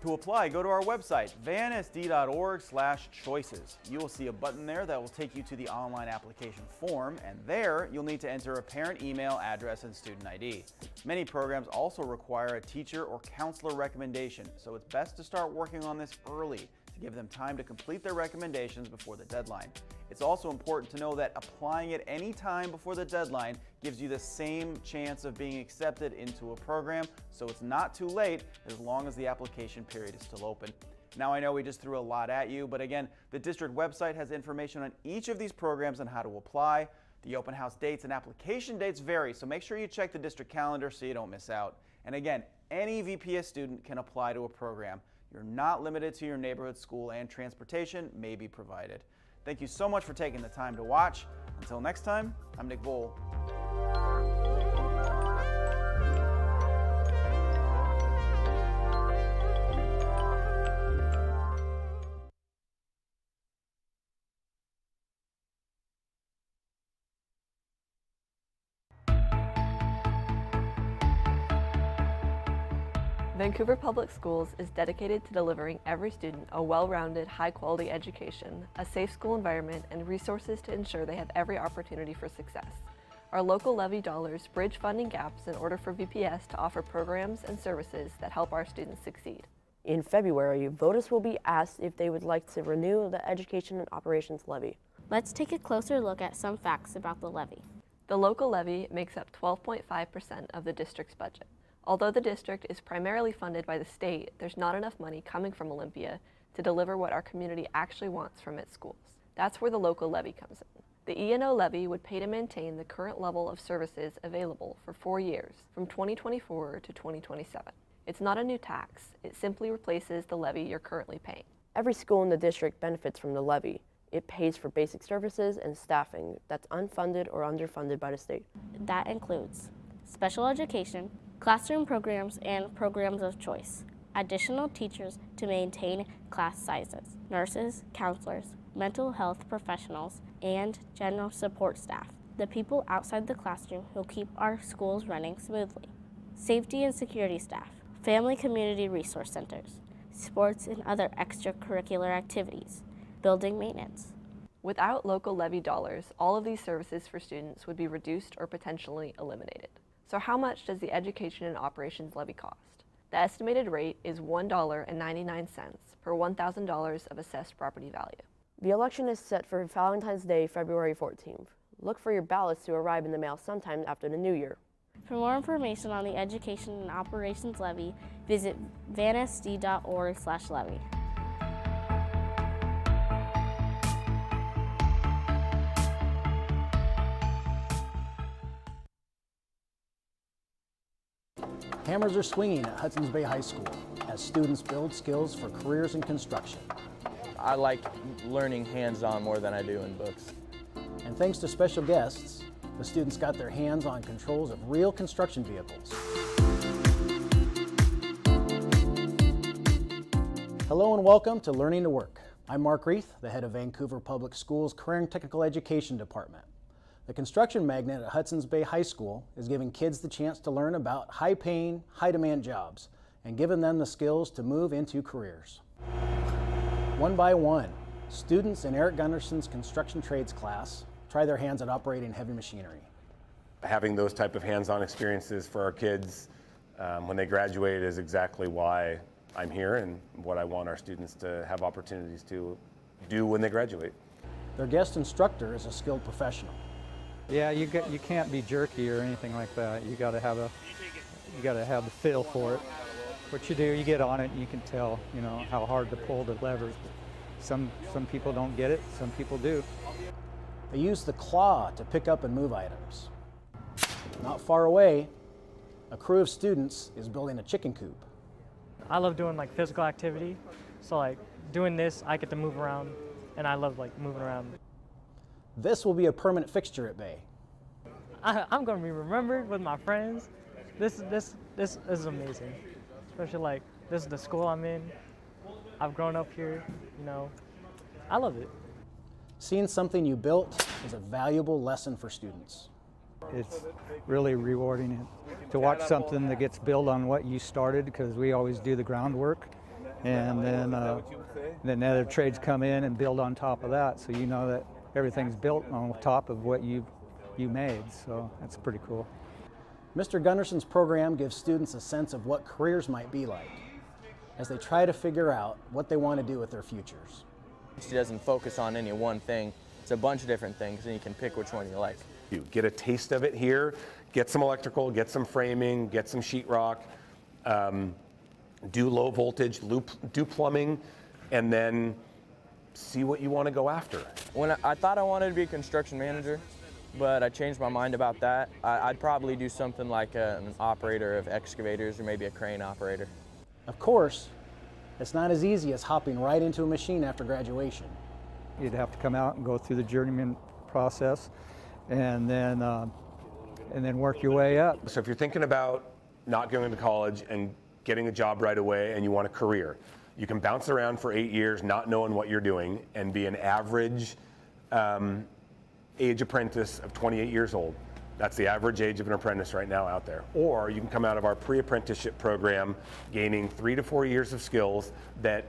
To apply, go to our website, vansd.org/choices. You will see a button there that will take you to the online application form, and there you'll need to enter a parent email, address, and student ID. Many programs also require a teacher or counselor recommendation, so it's best to start working on this early to give them time to complete their recommendations before the deadline. It's also important to know that applying at any time before the deadline gives you the same chance of being accepted into a program, so it's not too late as long as the application period is still open. Now, I know we just threw a lot at you, but again, the district website has information on each of these programs and how to apply. The open house dates and application dates vary, so make sure you check the district calendar so you don't miss out. And again, any VPS student can apply to a program. You're not limited to your neighborhood school, and transportation may be provided. Thank you so much for taking the time to watch. Until next time, I'm Nick Vole. Vancouver Public Schools is dedicated to delivering every student a well-rounded, high-quality education, a safe school environment, and resources to ensure they have every opportunity for success. Our local levy dollars bridge funding gaps in order for VPS to offer programs and services that help our students succeed. In February, voters will be asked if they would like to renew the Education and Operations Levy. Let's take a closer look at some facts about the levy. The local levy makes up 12.5% of the district's budget. Although the district is primarily funded by the state, there's not enough money coming from Olympia to deliver what our community actually wants from its schools. That's where the local levy comes in. The E&O levy would pay to maintain the current level of services available for 4 years, from 2024 to 2027. It's not a new tax, it simply replaces the levy you're currently paying. Every school in the district benefits from the levy. It pays for basic services and staffing that's unfunded or underfunded by the state. That includes special education, classroom programs, and programs of choice, additional teachers to maintain class sizes, nurses, counselors, mental health professionals, and general support staff, the people outside the classroom who keep our schools running smoothly, safety and security staff, family community resource centers, sports and other extracurricular activities, building maintenance. Without local levy dollars, all of these services for students would be reduced or potentially eliminated. So how much does the education and operations levy cost? The estimated rate is $1.99 per $1,000 of assessed property value. The election is set for Valentine's Day, February 14th. Look for your ballots to arrive in the mail sometime after the new year. For more information on the education and operations levy, visit vansd.org/levy. Hammers are swinging at Hudson's Bay High School as students build skills for careers in construction. I like learning hands-on more than I do in books. And thanks to special guests, the students got their hands on controls of real construction vehicles. Hello and welcome to Learning to Work. I'm Mark Reith, the head of Vancouver Public Schools Career and Technical Education Department. The construction magnet at Hudson's Bay High School is giving kids the chance to learn about high-paying, high-demand jobs and giving them the skills to move into careers. One by one, students in Eric Gunderson's construction trades class try their hands at operating heavy machinery. Having those type of hands-on experiences for our kids when they graduate is exactly why I'm here and what I want our students to have opportunities to do when they graduate. Their guest instructor is a skilled professional. Yeah, you can't be jerky or anything like that. You got to have the feel for it. What you do, you get on it, and you can tell, how hard to pull the levers. Some people don't get it, some people do. They use the claw to pick up and move items. Not far away, a crew of students is building a chicken coop. I love doing physical activity, so doing this, I get to move around, and I love moving around. This will be a permanent fixture at Bay. I'm going to be remembered with my friends. This is amazing, especially this is the school I'm in. I've grown up here, I love it. Seeing something you built is a valuable lesson for students. It's really rewarding to watch something that gets built on what you started, because we always do the groundwork, and then other trades come in and build on top of that, so you know that everything's built on top of what you made, so that's pretty cool. Mr. Gunderson's program gives students a sense of what careers might be like as they try to figure out what they want to do with their futures. She doesn't focus on any one thing. It's a bunch of different things, and you can pick which one you like. You get a taste of it here, get some electrical, get some framing, get some sheetrock, do low voltage, do plumbing, and then see what you want to go after. When I thought I wanted to be a construction manager, but I changed my mind about that. I'd probably do something like an operator of excavators or maybe a crane operator. Of course, it's not as easy as hopping right into a machine after graduation. You'd have to come out and go through the journeyman process, and then work your way up. So if you're thinking about not going to college and getting a job right away and you want a career, you can bounce around for 8 years not knowing what you're doing and be an average age apprentice of 28 years old. That's the average age of an apprentice right now out there. Or you can come out of our pre-apprenticeship program gaining 3 to 4 years of skills that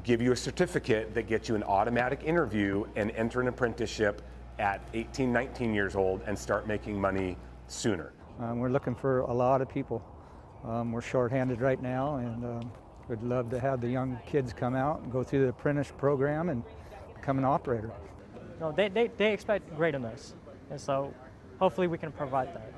give you a certificate that gets you an automatic interview and enter an apprenticeship at 18, 19 years old and start making money sooner. We're looking for a lot of people. We're short-handed right now, and we'd love to have the young kids come out and go through the apprentice program and become an operator. No, they expect great in us, and so hopefully we can provide that.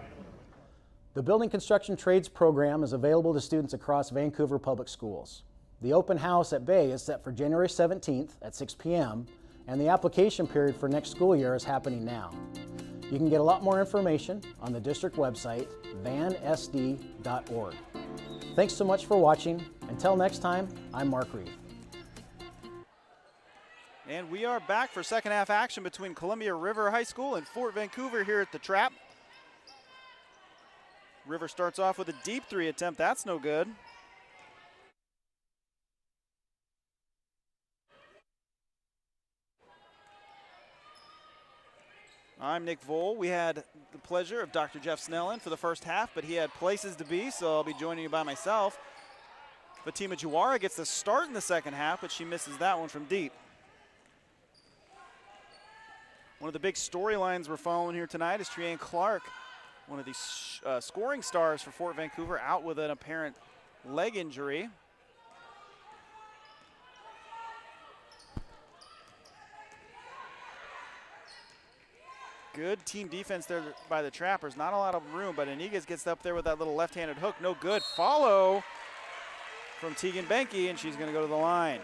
The Building Construction Trades program is available to students across Vancouver Public Schools. The open house at Bay is set for January 17th at 6 p.m. and the application period for next school year is happening now. You can get a lot more information on the district website, vansd.org. Thanks so much for watching. Until next time, I'm Mark Reed. And we are back for second half action between Columbia River High School and Fort Vancouver here at the Trap. River starts off with a deep three attempt. That's no good. I'm Nick Vole. We had the pleasure of Dr. Jeff Snellen for the first half, but he had places to be, so I'll be joining you by myself. Fatima Juwara gets the start in the second half, but she misses that one from deep. One of the big storylines we're following here tonight is Treanne Clark, one of these scoring stars for Fort Vancouver, out with an apparent leg injury. Good team defense there by the Trappers. Not a lot of room, but Iniguez gets up there with that little left-handed hook. No good. Follow from Tegan Benke, and she's going to go to the line.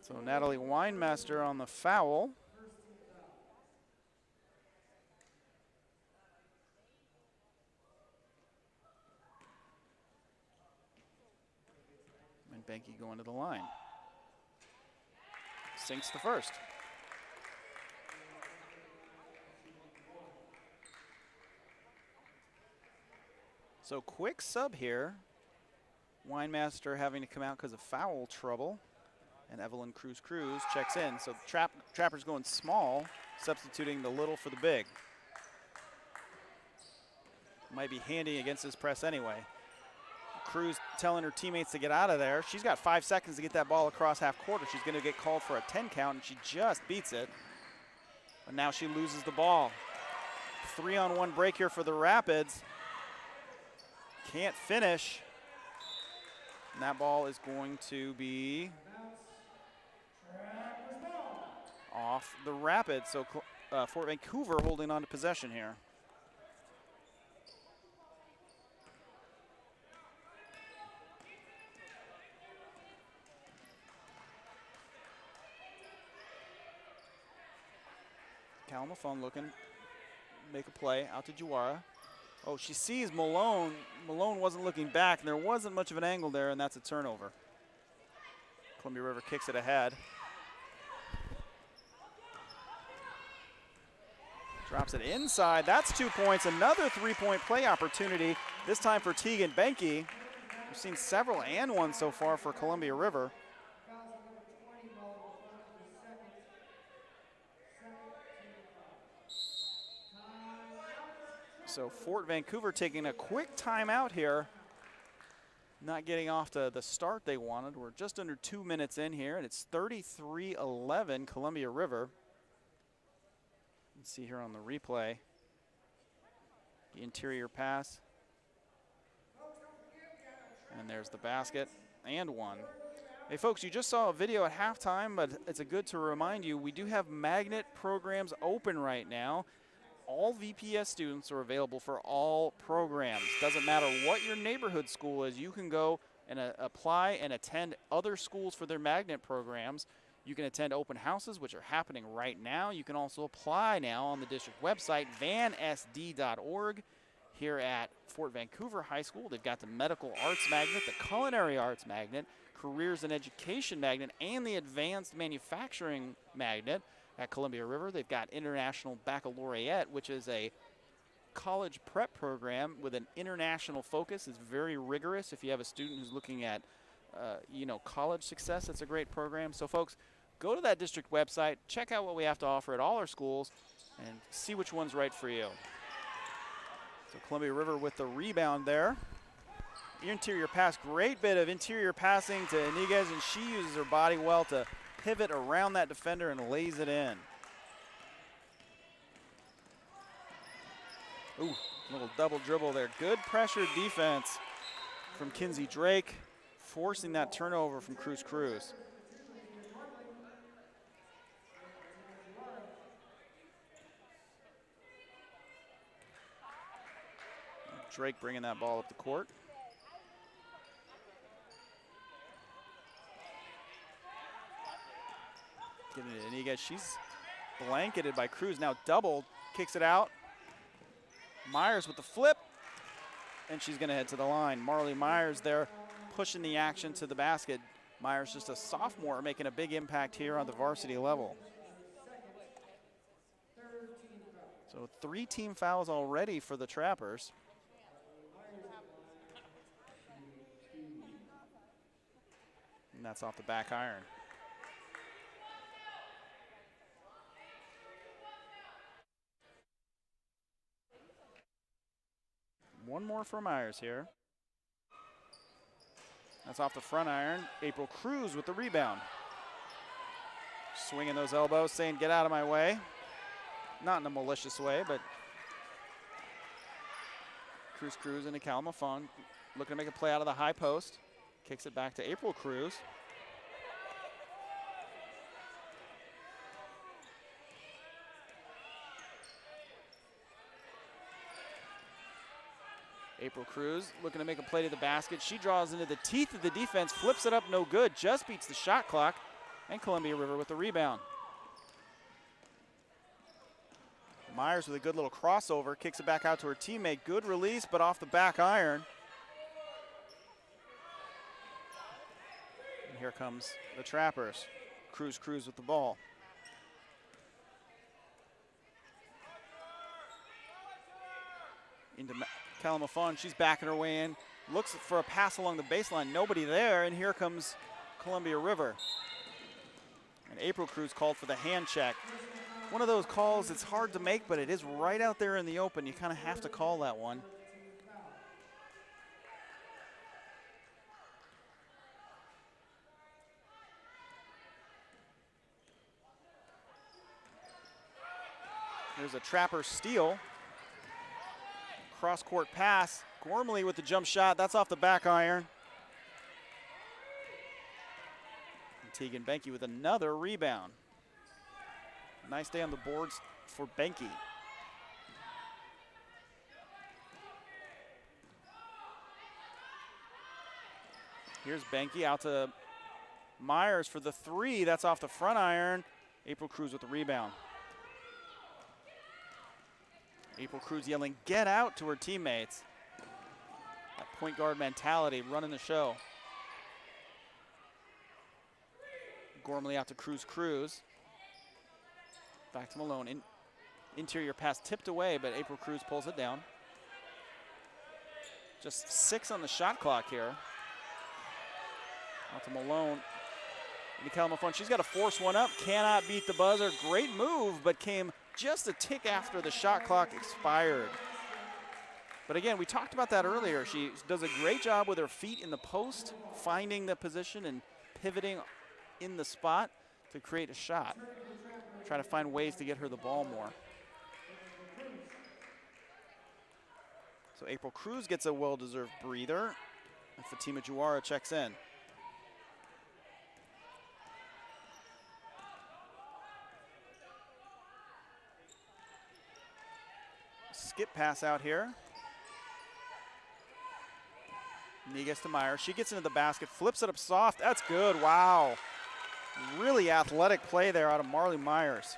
So Natalie Weinmaster on the foul. And Benke going to the line. Sinks the first. So quick sub here. Weinmaster having to come out because of foul trouble. And Evelyn Cruz checks in. So Trappers going small, substituting the little for the big. Might be handy against this press anyway. Cruz telling her teammates to get out of there. She's got 5 seconds to get that ball across half quarter. She's going to get called for a 10 count, and she just beats it. But now she loses the ball. 3-on-1 break here for the Rapids. Can't finish. And that ball is going to be off the Rapids. So Fort Vancouver holding on to possession here. Calmafone looking, make a play out to Juwara. Oh, she sees Malone. Malone wasn't looking back, and there wasn't much of an angle there, and that's a turnover. Columbia River kicks it ahead. Drops it inside. That's 2 points. Another three-point play opportunity, this time for Tegan Benke. We've seen several and one so far for Columbia River. So Fort Vancouver taking a quick timeout here. Not getting off to the start they wanted. We're just under 2 minutes in here, and it's 33-11 Columbia River. Let's see here on the replay. The interior pass. And there's the basket and one. Hey folks, you just saw a video at halftime, but it's good to remind you, we do have magnet programs open right now. All VPS students are available for all programs. Doesn't matter what your neighborhood school is, you can go and apply and attend other schools for their magnet programs. You can attend open houses, which are happening right now. You can also apply now on the district website, vansd.org. Here at Fort Vancouver High School, they've got the Medical Arts Magnet, the Culinary Arts Magnet, Careers and Education Magnet, and the Advanced Manufacturing Magnet. At Columbia River, they've got International Baccalaureate, which is a college prep program with an international focus. It's very rigorous. If you have a student who's looking at, college success, it's a great program. So, folks, go to that district website, check out what we have to offer at all our schools, and see which one's right for you. So, Columbia River with the rebound there. Interior pass, great bit of interior passing to Iniguez, and she uses her body well to pivot around that defender and lays it in. Ooh, little double dribble there. Good pressure defense from Kinsey Drake, forcing that turnover from Cruz. Drake bringing that ball up the court. Giving it to Iniga. She's blanketed by Cruz. Now doubled. Kicks it out. Myers with the flip. And she's going to head to the line. Marley Myers there pushing the action to the basket. Myers just a sophomore making a big impact here on the varsity level. So 3 team fouls already for the Trappers. And that's off the back iron. One more for Myers here. That's off the front iron. April Cruz with the rebound. Swinging those elbows, saying, get out of my way. Not in a malicious way, but Cruz into Kalamafon. Looking to make a play out of the high post. Kicks it back to April Cruz. April Cruz looking to make a play to the basket. She draws into the teeth of the defense, flips it up, no good, just beats the shot clock, and Columbia River with the rebound. Myers with a good little crossover, kicks it back out to her teammate. Good release, but off the back iron. And here comes the Trappers. Cruz with the ball. Into Kalamafon, she's backing her way in. Looks for a pass along the baseline, nobody there, and here comes Columbia River. And April Cruz called for the hand check. One of those calls it's hard to make, but it is right out there in the open. You kind of have to call that one. There's a Trapper steal. Cross-court pass. Gormley with the jump shot. That's off the back iron. And Tegan Benke with another rebound. Nice day on the boards for Benke. Here's Benke out to Myers for the 3. That's off the front iron. April Cruz with the rebound. April Cruz yelling, get out, to her teammates. That point guard mentality running the show. Gormley out to Cruz. Back to Malone. Interior pass tipped away, but April Cruz pulls it down. Just 6 on the shot clock here. Out to Malone. Into Kalamafon. She's got to force one up. Cannot beat the buzzer. Great move, but came just a tick after the shot clock expired. But again, we talked about that earlier. She does a great job with her feet in the post, finding the position and pivoting in the spot to create a shot. Try to find ways to get her the ball more. So April Cruz gets a well-deserved breather. And Fatima Juara checks in. Skip pass out here. Negas to Meyer. She gets into the basket, flips it up soft. That's good. Wow. Really athletic play there out of Marley Myers.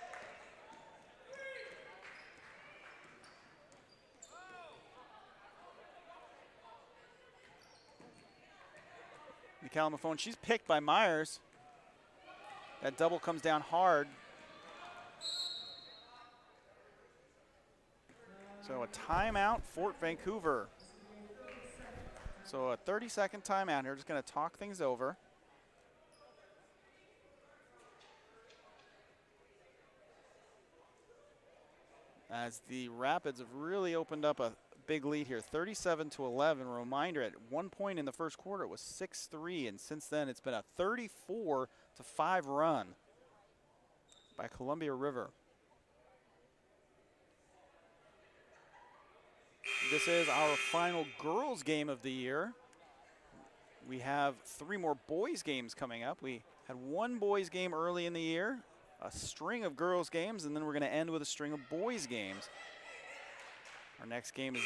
Kalamafon, she's picked by Myers. That double comes down hard. So a timeout, Fort Vancouver. So a 30-second timeout here. Just going to talk things over. As the Rapids have really opened up a big lead here, 37-11. Reminder, at one point in the first quarter it was 6-3, and since then it's been a 34-5 run by Columbia River. This is our final girls game of the year. We have 3 more boys games coming up. We had 1 boys game early in the year, a string of girls games, and then we're going to end with a string of boys games. Our next game is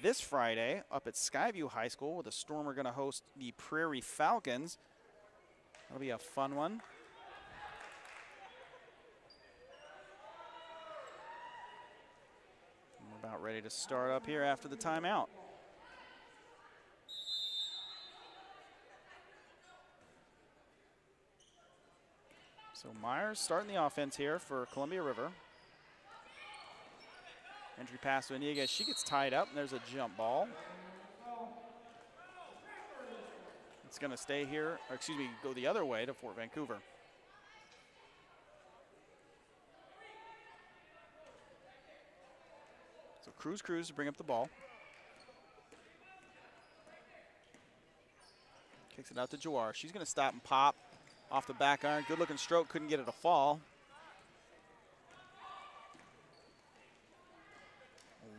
this Friday up at Skyview High School, with the Storm are going to host the Prairie Falcons. That'll be a fun one. We're about ready to start up here after the timeout. So Myers starting the offense here for Columbia River. Entry pass to Iniga. She gets tied up, and there's a jump ball. It's going to stay here, or excuse me, go the other way to Fort Vancouver. So Cruz to bring up the ball. Kicks it out to Jawar. She's going to stop and pop off the back iron. Good looking stroke, couldn't get it to fall.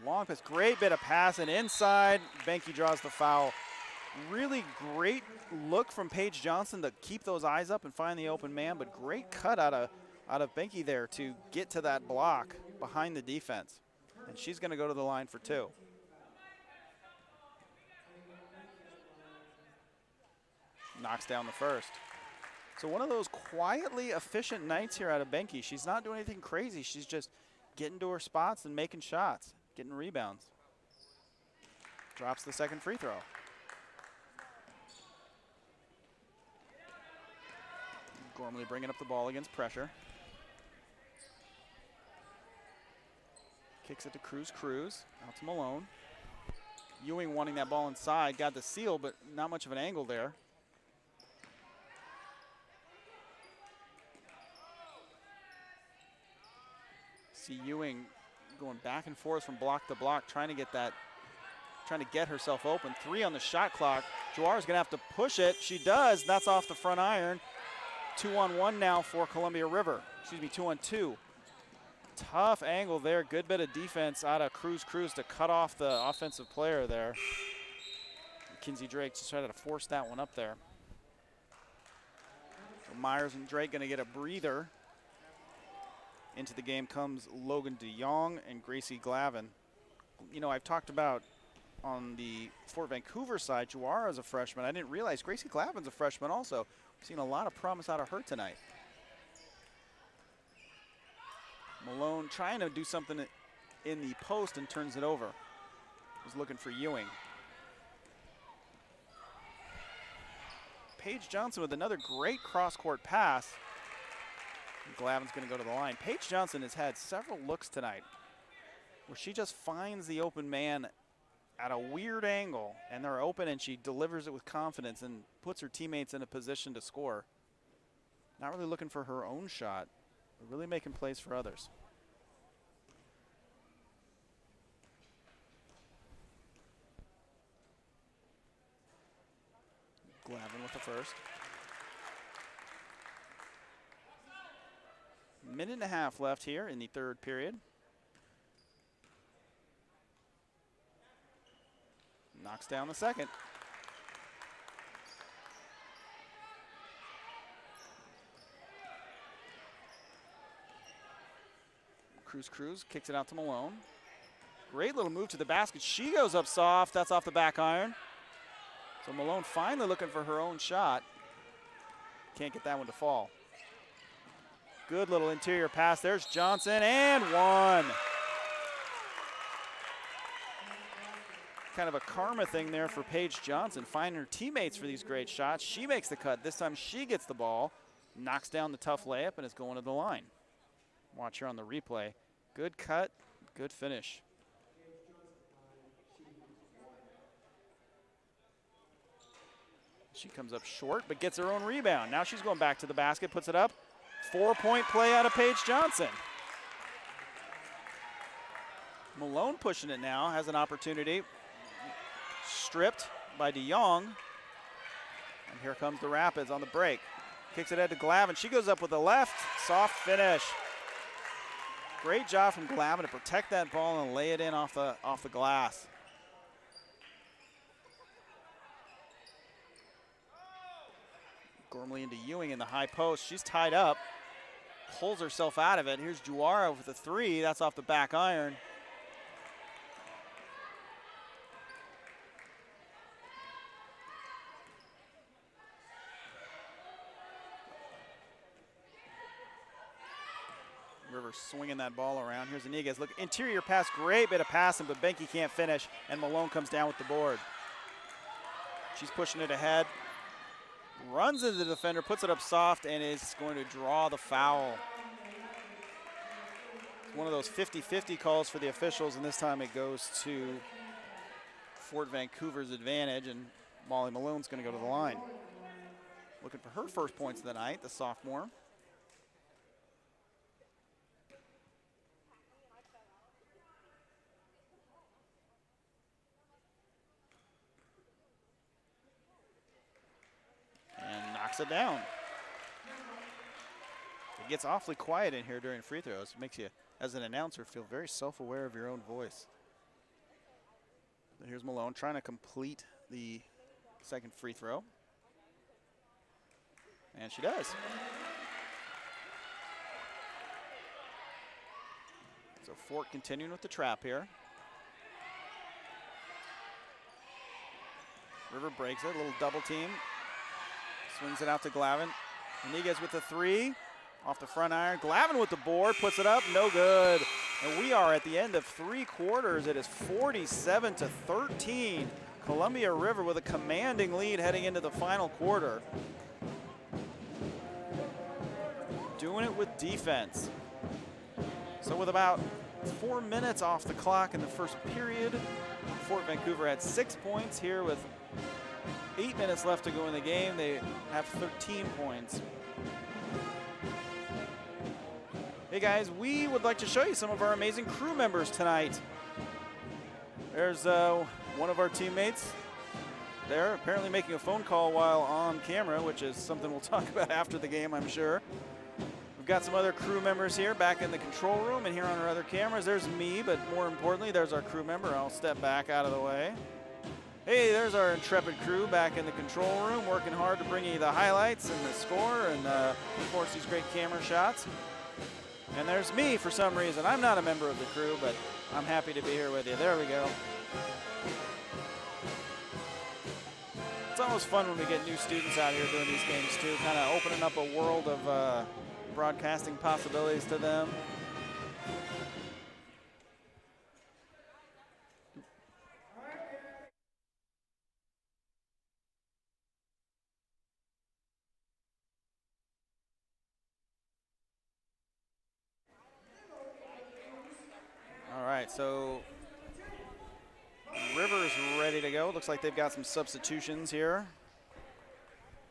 Long pass, great bit of passing inside. Benke draws the foul. Really great look from Paige Johnson to keep those eyes up and find the open man, but great cut out of Benke there to get to that block behind the defense. And she's going to go to the line for 2. Knocks down the first. So one of those quietly efficient nights here out of Benke. She's not doing anything crazy. She's just getting to her spots and making shots, getting rebounds. Drops the second free throw. Gormley bringing up the ball against pressure. Kicks it to Cruz, out to Malone. Ewing wanting that ball inside, got the seal, but not much of an angle there. See Ewing going back and forth from block to block, trying to get herself open. 3 on the shot clock. Juar's gonna have to push it. She does. That's off the front iron. 2-on-1 now for Columbia River. Excuse me, 2-on-2. Tough angle there. Good bit of defense out of Cruz to cut off the offensive player there. Kinsey Drake just tried to force that one up there. So Myers and Drake gonna get a breather. Into the game comes Logan DeYoung and Gracie Glavin. You know, I've talked about on the Fort Vancouver side, Juara is a freshman. I didn't realize Gracie Glavin's a freshman also. We've seen a lot of promise out of her tonight. Malone trying to do something in the post and turns it over. Was looking for Ewing. Paige Johnson with another great cross-court pass. Glavin's going to go to the line. Paige Johnson has had several looks tonight where she just finds the open man at a weird angle, and they're open, and she delivers it with confidence and puts her teammates in a position to score. Not really looking for her own shot, but really making plays for others. Glavin with the first. Minute and a half left here in the third period. Knocks down the second. Cruz kicks it out to Malone. Great little move to the basket. She goes up soft. That's off the back iron. So Malone finally looking for her own shot. Can't get that one to fall. Good little interior pass. There's Johnson, and one. Kind of a karma thing there for Paige Johnson, finding her teammates for these great shots. She makes the cut. This time she gets the ball, knocks down the tough layup, and is going to the line. Watch her on the replay. Good cut, good finish. She comes up short, but gets her own rebound. Now she's going back to the basket, puts it up. 4-point play out of Paige Johnson. Malone pushing it now, has an opportunity. Stripped by DeYoung. And here comes the Rapids on the break. Kicks it ahead to Glavin. She goes up with the left. Soft finish. Great job from Glavin to protect that ball and lay it in off the glass. Gormley into Ewing in the high post. She's tied up. Pulls herself out of it. Here's Juara with a 3. That's off the back iron. River swinging that ball around. Here's Iniguez. Look, interior pass, great bit of passing, but Benke can't finish, and Malone comes down with the board. She's pushing it ahead. Runs into the defender, puts it up soft, and is going to draw the foul. It's one of those 50-50 calls for the officials, and this time it goes to Fort Vancouver's advantage, and Molly Malone's going to go to the line. Looking for her first points of the night, the sophomore. And knocks it down. It gets awfully quiet in here during free throws. It makes you, as an announcer, feel very self-aware of your own voice. But here's Malone trying to complete the second free throw. And she does. So Fort continuing with the trap here. River breaks it, a little double team. Swings it out to Glavin. Iniguez with the three. Off the front iron. Glavin with the board, puts it up, no good. And we are at the end of 3 quarters. It is 47-13. Columbia River with a commanding lead heading into the final quarter. Doing it with defense. So with about 4 minutes off the clock in the first period, Fort Vancouver had 6 points. Here with 8 minutes left to go in the game, they have 13 points. Hey guys, we would like to show you some of our amazing crew members tonight. There's one of our teammates there, apparently making a phone call while on camera, which is something we'll talk about after the game, I'm sure. We've got some other crew members here back in the control room and here on our other cameras. There's me, but more importantly, there's our crew member. I'll step back out of the way. Hey, there's our intrepid crew back in the control room, working hard to bring you the highlights and the score and, of course, these great camera shots. And there's me for some reason. I'm not a member of the crew, but I'm happy to be here with you. There we go. It's always fun when we get new students out here doing these games too, kind of opening up a world of broadcasting possibilities to them. All right, so River's ready to go. Looks like they've got some substitutions here.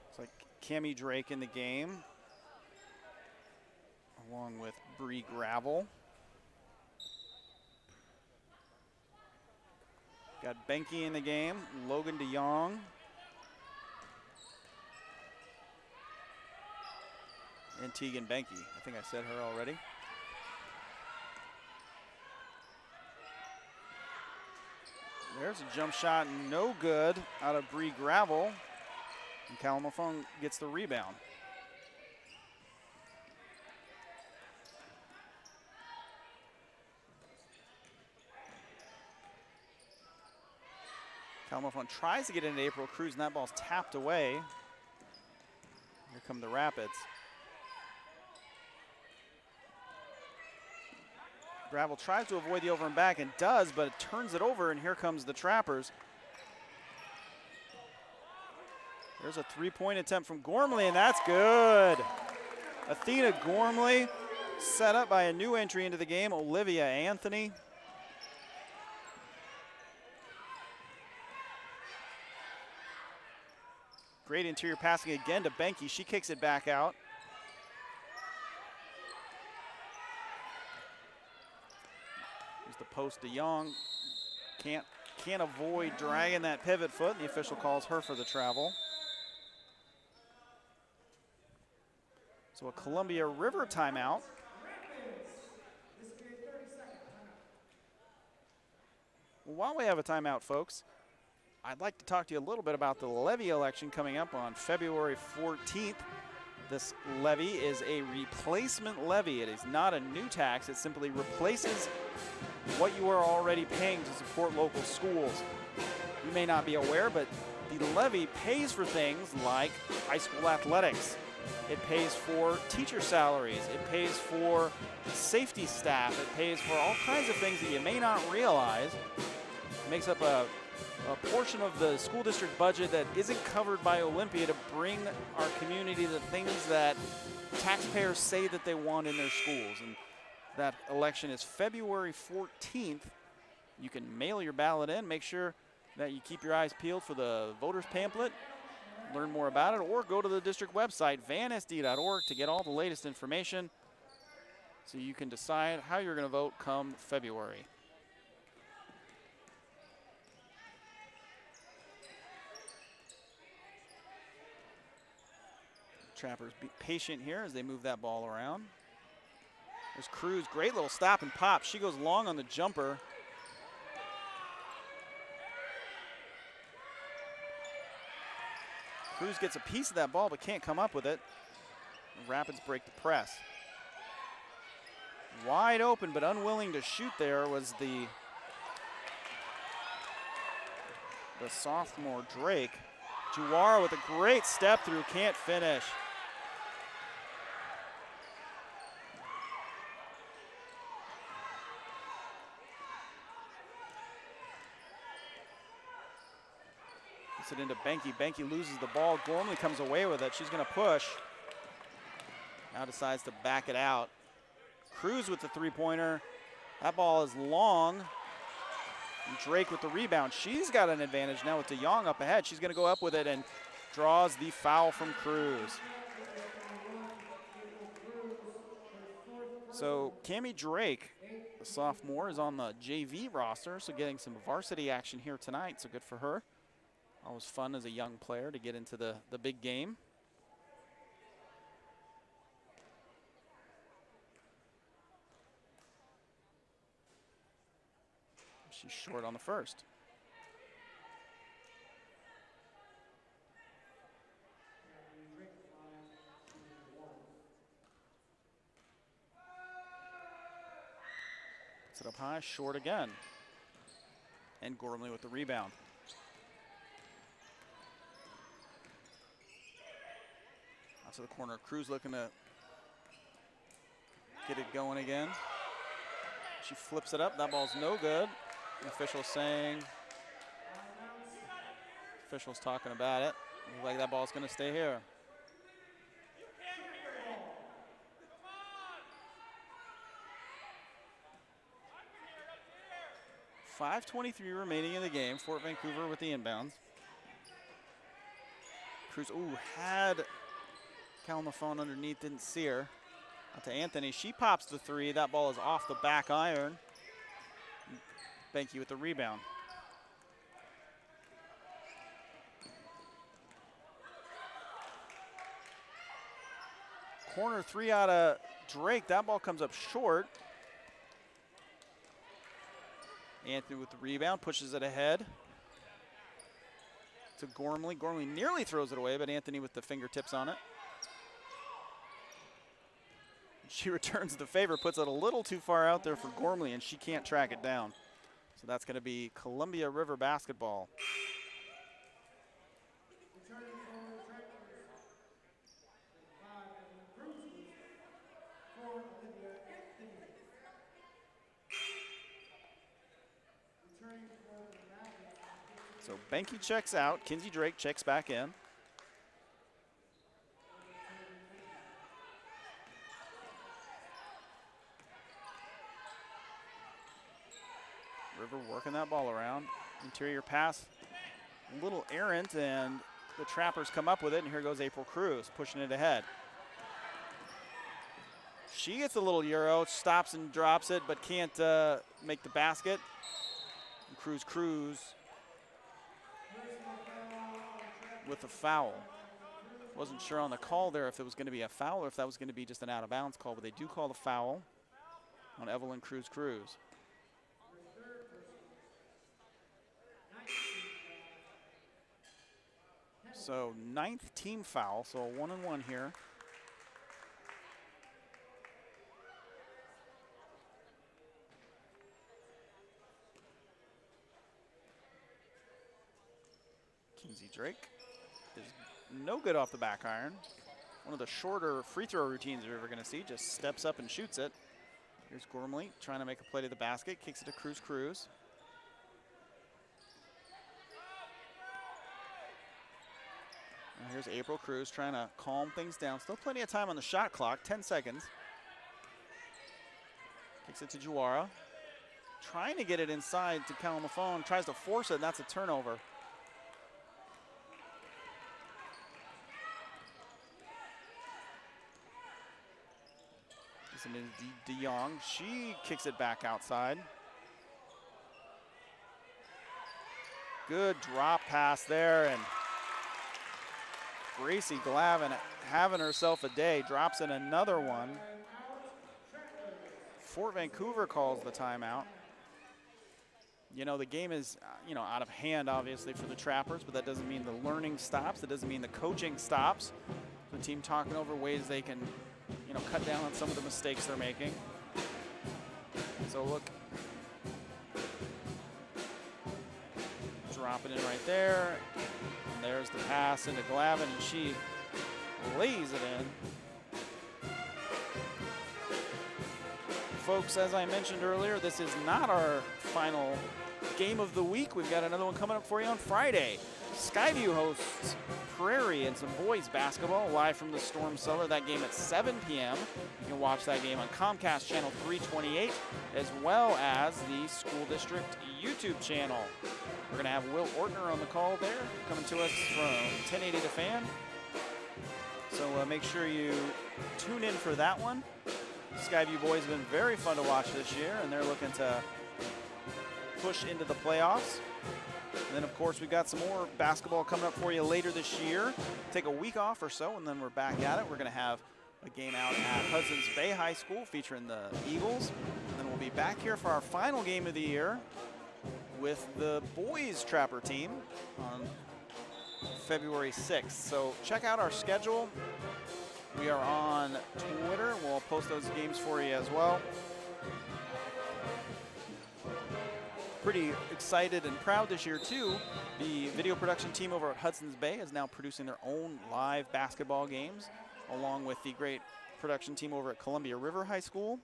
Looks like Cammie Drake in the game, along with Bree Gravel. Got Benke in the game, Logan DeYoung. And Tegan Benke. I think I said her already. There's a jump shot, no good, out of Bree Gravel. And Kalamafong gets the rebound. Kalamafong tries to get into April Cruz, and that ball's tapped away. Here come the Rapids. Gravel tries to avoid the over and back and does, but it turns it over, and here comes the Trappers. There's a three-point attempt from Gormley, and that's good. Athena Gormley, set up by a new entry into the game, Olivia Anthony. Great interior passing again to Benke. She kicks it back out. The post DeYoung can't avoid dragging that pivot foot, and the official calls her for the travel. So a Columbia River timeout. Well, while we have a timeout, folks, I'd like to talk to you a little bit about the levy election coming up on February 14th. This levy is a replacement levy. It is not a new tax. It simply replaces what you are already paying to support local schools. You may not be aware, but the levy pays for things like high school athletics, It pays for teacher salaries. It pays for safety staff. It pays for all kinds of things that you may not realize. It makes up a portion of the school district budget that isn't covered by Olympia to bring our community the things that taxpayers say that they want in their schools. And that election is February 14th. You can mail your ballot in. Make sure that you keep your eyes peeled for the voters pamphlet. Learn more about it, or go to the district website, vansd.org, to get all the latest information so you can decide how you're going to vote come February. Trappers be patient here as they move that ball around. There's Cruz, great little stop and pop. She goes long on the jumper. Cruz gets a piece of that ball but can't come up with it. The Rapids break the press. Wide open but unwilling to shoot there was the sophomore Drake. Juwara with a great step through, can't finish. Gets it into Benke. Benke loses the ball. Gormley comes away with it. She's going to push. Now decides to back it out. Cruz with the three-pointer. That ball is long. And Drake with the rebound. She's got an advantage now with DeYoung up ahead. She's going to go up with it and draws the foul from Cruz. So Cammie Drake, the sophomore, is on the JV roster, so getting some varsity action here tonight, so good for her. Always fun as a young player to get into the big game. She's short on the first. Puts it up high, short again. And Gormley with the rebound. Out to the corner. Cruz looking to get it going again. She flips it up. That ball's no good. The official's saying, official's talking about it. Looks like that ball's going to stay here. .5:23 remaining in the game. Fort Vancouver with the inbounds. Cruz, ooh, had Cal on the phone underneath, didn't see her. Out to Anthony, she pops the three. That ball is off the back iron. Benke with the rebound. Corner three out of Drake. That ball comes up short. Anthony with the rebound, pushes it ahead to Gormley. Gormley nearly throws it away, but Anthony with the fingertips on it. She returns the favor, puts it a little too far out there for Gormley, and she can't track it down. So that's going to be Columbia River basketball. So Benke checks out. Kinsey Drake checks back in. River working that ball around. Interior pass, a little errant, and the Trappers come up with it, and here goes April Cruz, pushing it ahead. She gets a little Euro, stops and drops it, but can't make the basket. And Cruz with a foul. Wasn't sure on the call there if it was going to be a foul or if that was going to be just an out-of-bounds call, but they do call the foul on Evelyn Cruz. So 9th team foul, so a 1-and-1 here. Kinsey Drake is no good off the back iron. one of the shorter free throw routines you're ever going to see. Just steps up and shoots it. Here's Gormley trying to make a play to the basket. Kicks it to Cruz. Now here's April Cruz trying to calm things down. Still plenty of time on the shot clock, 10 seconds. Kicks it to Juara. Trying to get it inside to Calamafone. Tries to force it, and that's a turnover. This is DeYoung. She kicks it back outside. Good drop pass there, and Gracie Glavin having herself a day. Drops in another one. Fort Vancouver calls the timeout. You know, the game is, out of hand, obviously, for the Trappers, but that doesn't mean the learning stops. That doesn't mean the coaching stops. The team talking over ways they can, cut down on some of the mistakes they're making. So look, drop it in right there. And there's the pass into Glavin, and she lays it in. Folks, as I mentioned earlier, this is not our final game of the week. We've got another one coming up for you on Friday. Skyview hosts Prairie and some boys basketball live from the Storm Cellar. That game at 7 p.m. You can watch that game on Comcast Channel 328, as well as the School District YouTube channel. We're going to have Will Ortner on the call there, coming to us from 1080 The Fan. So make sure you tune in for that one. Skyview boys have been very fun to watch this year, and they're looking to push into the playoffs. And then, of course, we've got some more basketball coming up for you later this year. Take a week off or so, and then we're back at it. We're going to have a game out at Hudson's Bay High School featuring the Eagles. And then we'll be back here for our final game of the year with the boys Trapper team on February 6th. So check out our schedule. We are on Twitter. We'll post those games for you as well. Pretty excited and proud this year, too. The video production team over at Hudson's Bay is now producing their own live basketball games, along with the great production team over at Columbia River High School.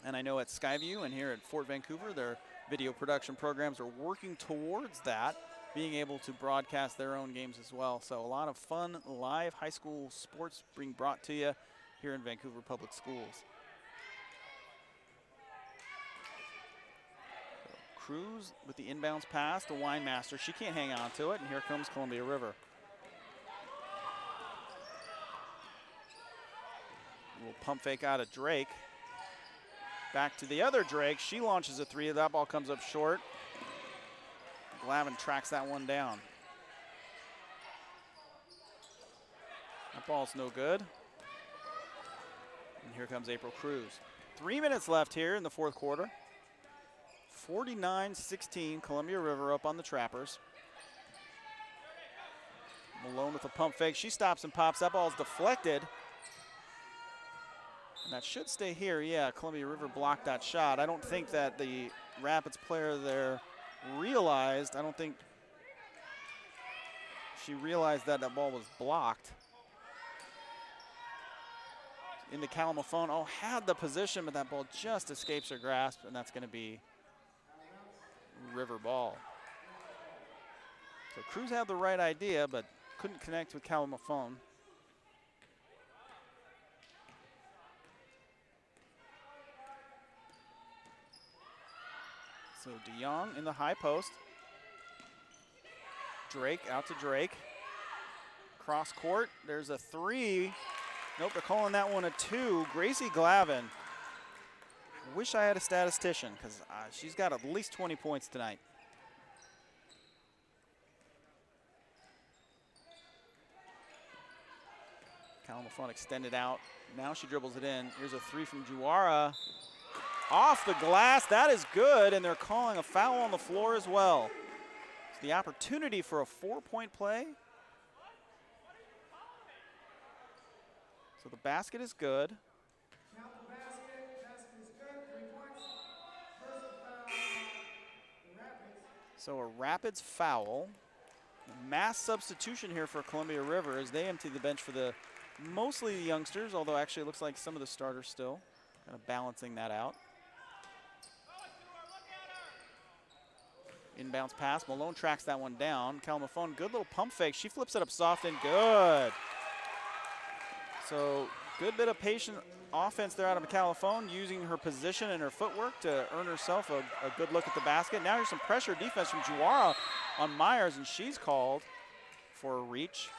And I know at Skyview and here at Fort Vancouver, their video production programs are working towards that, being able to broadcast their own games as well. So a lot of fun live high school sports being brought to you here in Vancouver Public Schools. Cruz with the inbounds pass to Winemaster. She can't hang on to it, and here comes Columbia River. A little pump fake out of Drake. Back to the other Drake. She launches a three. That ball comes up short. Glavin tracks that one down. That ball's no good. And here comes April Cruz. 3 minutes left here in the fourth quarter. 49-16, Columbia River up on the Trappers. Malone with a pump fake. She stops and pops. That ball's deflected. And that should stay here. Yeah, Columbia River blocked that shot. I don't think that the Rapids player there realized. I don't think she realized that that ball was blocked. Into Calamafone. Oh, had the position, but that ball just escapes her grasp, and that's going to be River ball. So Cruz had the right idea, but couldn't connect with Calamafone. So DeYoung in the high post. Drake out to Drake. Cross court, there's a three. Nope, they're calling that one a two. Gracie Glavin. I wish I had a statistician, because she's got at least 20 points tonight. Calamafone extended out. Now she dribbles it in. Here's a three from Juara. Off the glass, that is good, and they're calling a foul on the floor as well. It's the opportunity for a 4-point play. So the basket is good. So a Rapids foul. Mass substitution here for Columbia River as they empty the bench for the Mostly the youngsters, although actually it looks like some of the starters still kind of balancing that out. Inbounds pass. Malone tracks that one down. Calamafone, good little pump fake. She flips it up soft and good. So good bit of patient offense there out of Calamafone, using her position and her footwork to earn herself a good look at the basket. Now here's some pressure defense from Juara on Myers, and she's called for a reach.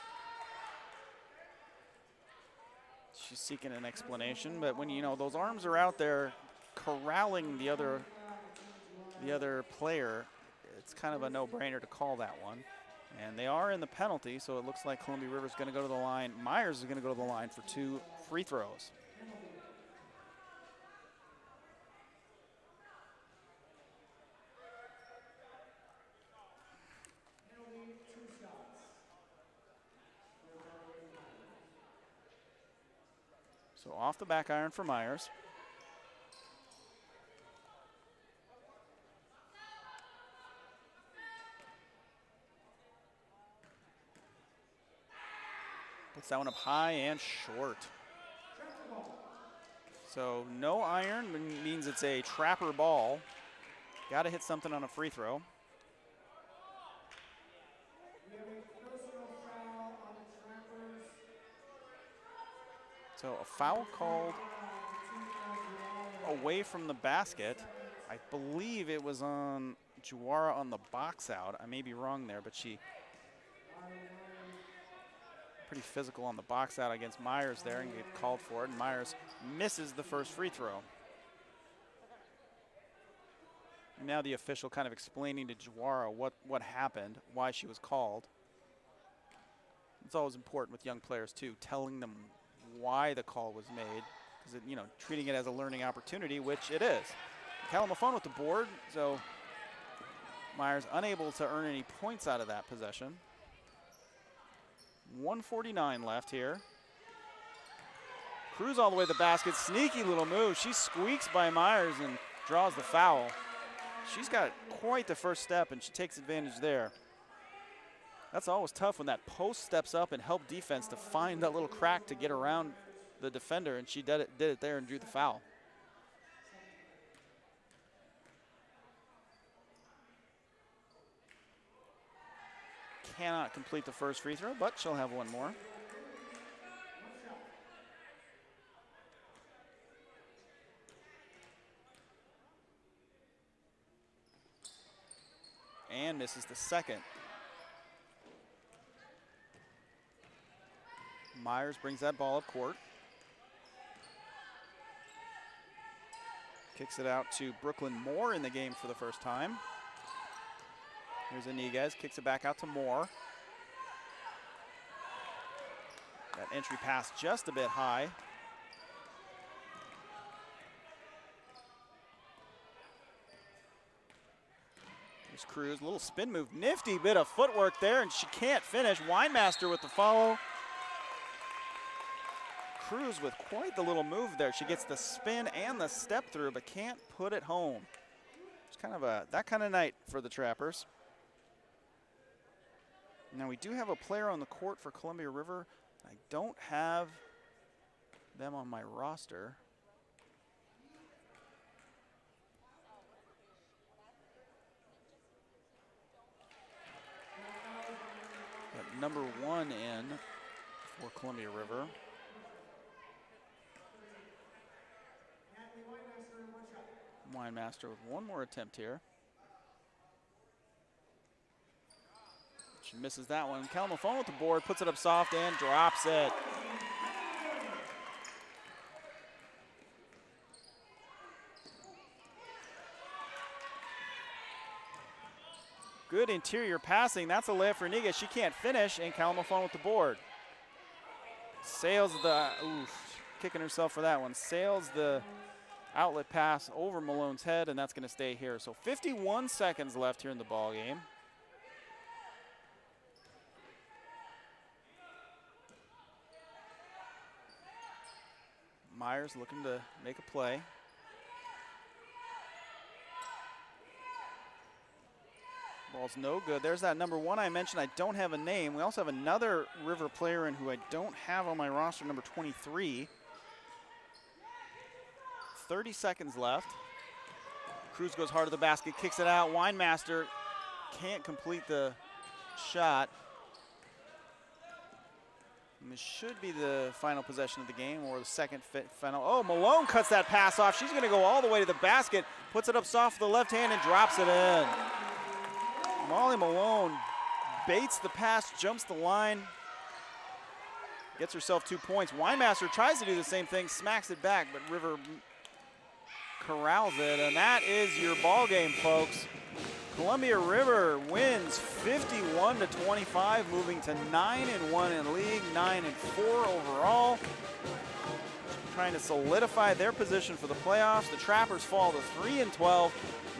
She's seeking an explanation, but when you know those arms are out there corralling the other player, it's kind of a no-brainer to call that one. And they are in the penalty, so it looks like Columbia River is going to go to the line. Myers is going to go to the line for 2 free throws. So off the back iron for Myers. Puts that one up high and short. So no iron means it's a trapper ball. Got to hit something on a free throw. So a foul called away from the basket. I believe it was on Juara on the box out. I may be wrong there, but she pretty physical on the box out against Myers there and get called for it. And Myers misses the first free throw. And now the official kind of explaining to Juara what happened, why she was called. It's always important with young players too, telling them why the call was made, because treating it as a learning opportunity, which it is. Calamafone with the board, so Myers unable to earn any points out of that possession. 1:49 left here. Cruz all the way to the basket, sneaky little move. She squeaks by Myers and draws the foul. She's got quite the first step, and she takes advantage there. That's always tough when that post steps up and help defense to find that little crack to get around the defender, and she did it there and drew the foul. Cannot complete the first free throw, but she'll have one more. And misses the second. Myers brings that ball up court. Kicks it out to Brooklyn Moore in the game for the first time. Here's Iniguez, kicks it back out to Moore. That entry pass just a bit high. Here's Cruz, a little spin move, nifty bit of footwork there, and she can't finish. Winemaster with the follow. Cruz with quite the little move there. She gets the spin and the step through, but can't put it home. It's kind of that kind of night for the Trappers. Now we do have a player on the court for Columbia River. I don't have them on my roster. But number 1 in for Columbia River. Winemaster with one more attempt here. She misses that one. Calamafone with the board, puts it up soft and drops it. Good interior passing. That's a layup for Niga. She can't finish, and Calamafone with the board. Sails the, kicking herself for that one. Sails the outlet pass over Malone's head, and that's going to stay here. So 51 seconds left here in the ball game. Myers looking to make a play. Ball's no good. There's that number 1 I mentioned. I don't have a name. We also have another River player in who I don't have on my roster, number 23. 30 seconds left. Cruz goes hard to the basket, kicks it out. Winemaster can't complete the shot. And this should be the final possession of the game, or the second final. Oh, Malone cuts that pass off. She's going to go all the way to the basket, puts it up soft with the left hand and drops it in. Molly Malone baits the pass, jumps the line, gets herself 2 points. Winemaster tries to do the same thing, smacks it back, but River corrals it, and that is your ball game, folks. Columbia River wins 51-25, moving to 9-1 in league, 9-4 overall. Trying to solidify their position for the playoffs. The Trappers fall to 3-12,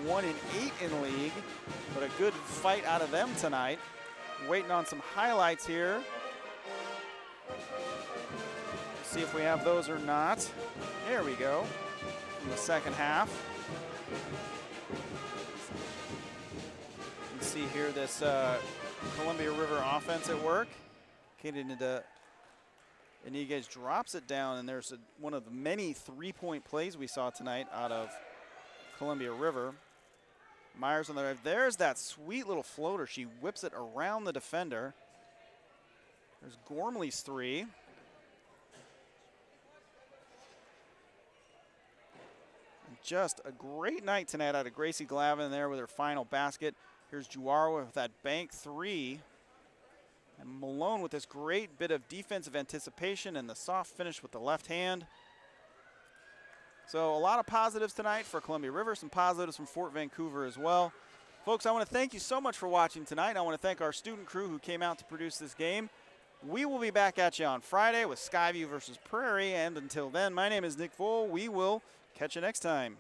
1-8 in league, but a good fight out of them tonight. Waiting on some highlights here. See if we have those or not. There we go. In the second half. You can see here this Columbia River offense at work. Getting into Iniguez drops it down, and there's one of the many three-point plays we saw tonight out of Columbia River. Myers on the drive. There's that sweet little floater. She whips it around the defender. There's Gormley's 3. Just a great night tonight out of Gracie Glavin there with her final basket. Here's Juarwa with that bank 3. And Malone with this great bit of defensive anticipation and the soft finish with the left hand. So a lot of positives tonight for Columbia River, some positives from Fort Vancouver as well. Folks, I want to thank you so much for watching tonight. I want to thank our student crew who came out to produce this game. We will be back at you on Friday with Skyview versus Prairie. And until then, my name is Nick Vohl. We will catch you next time.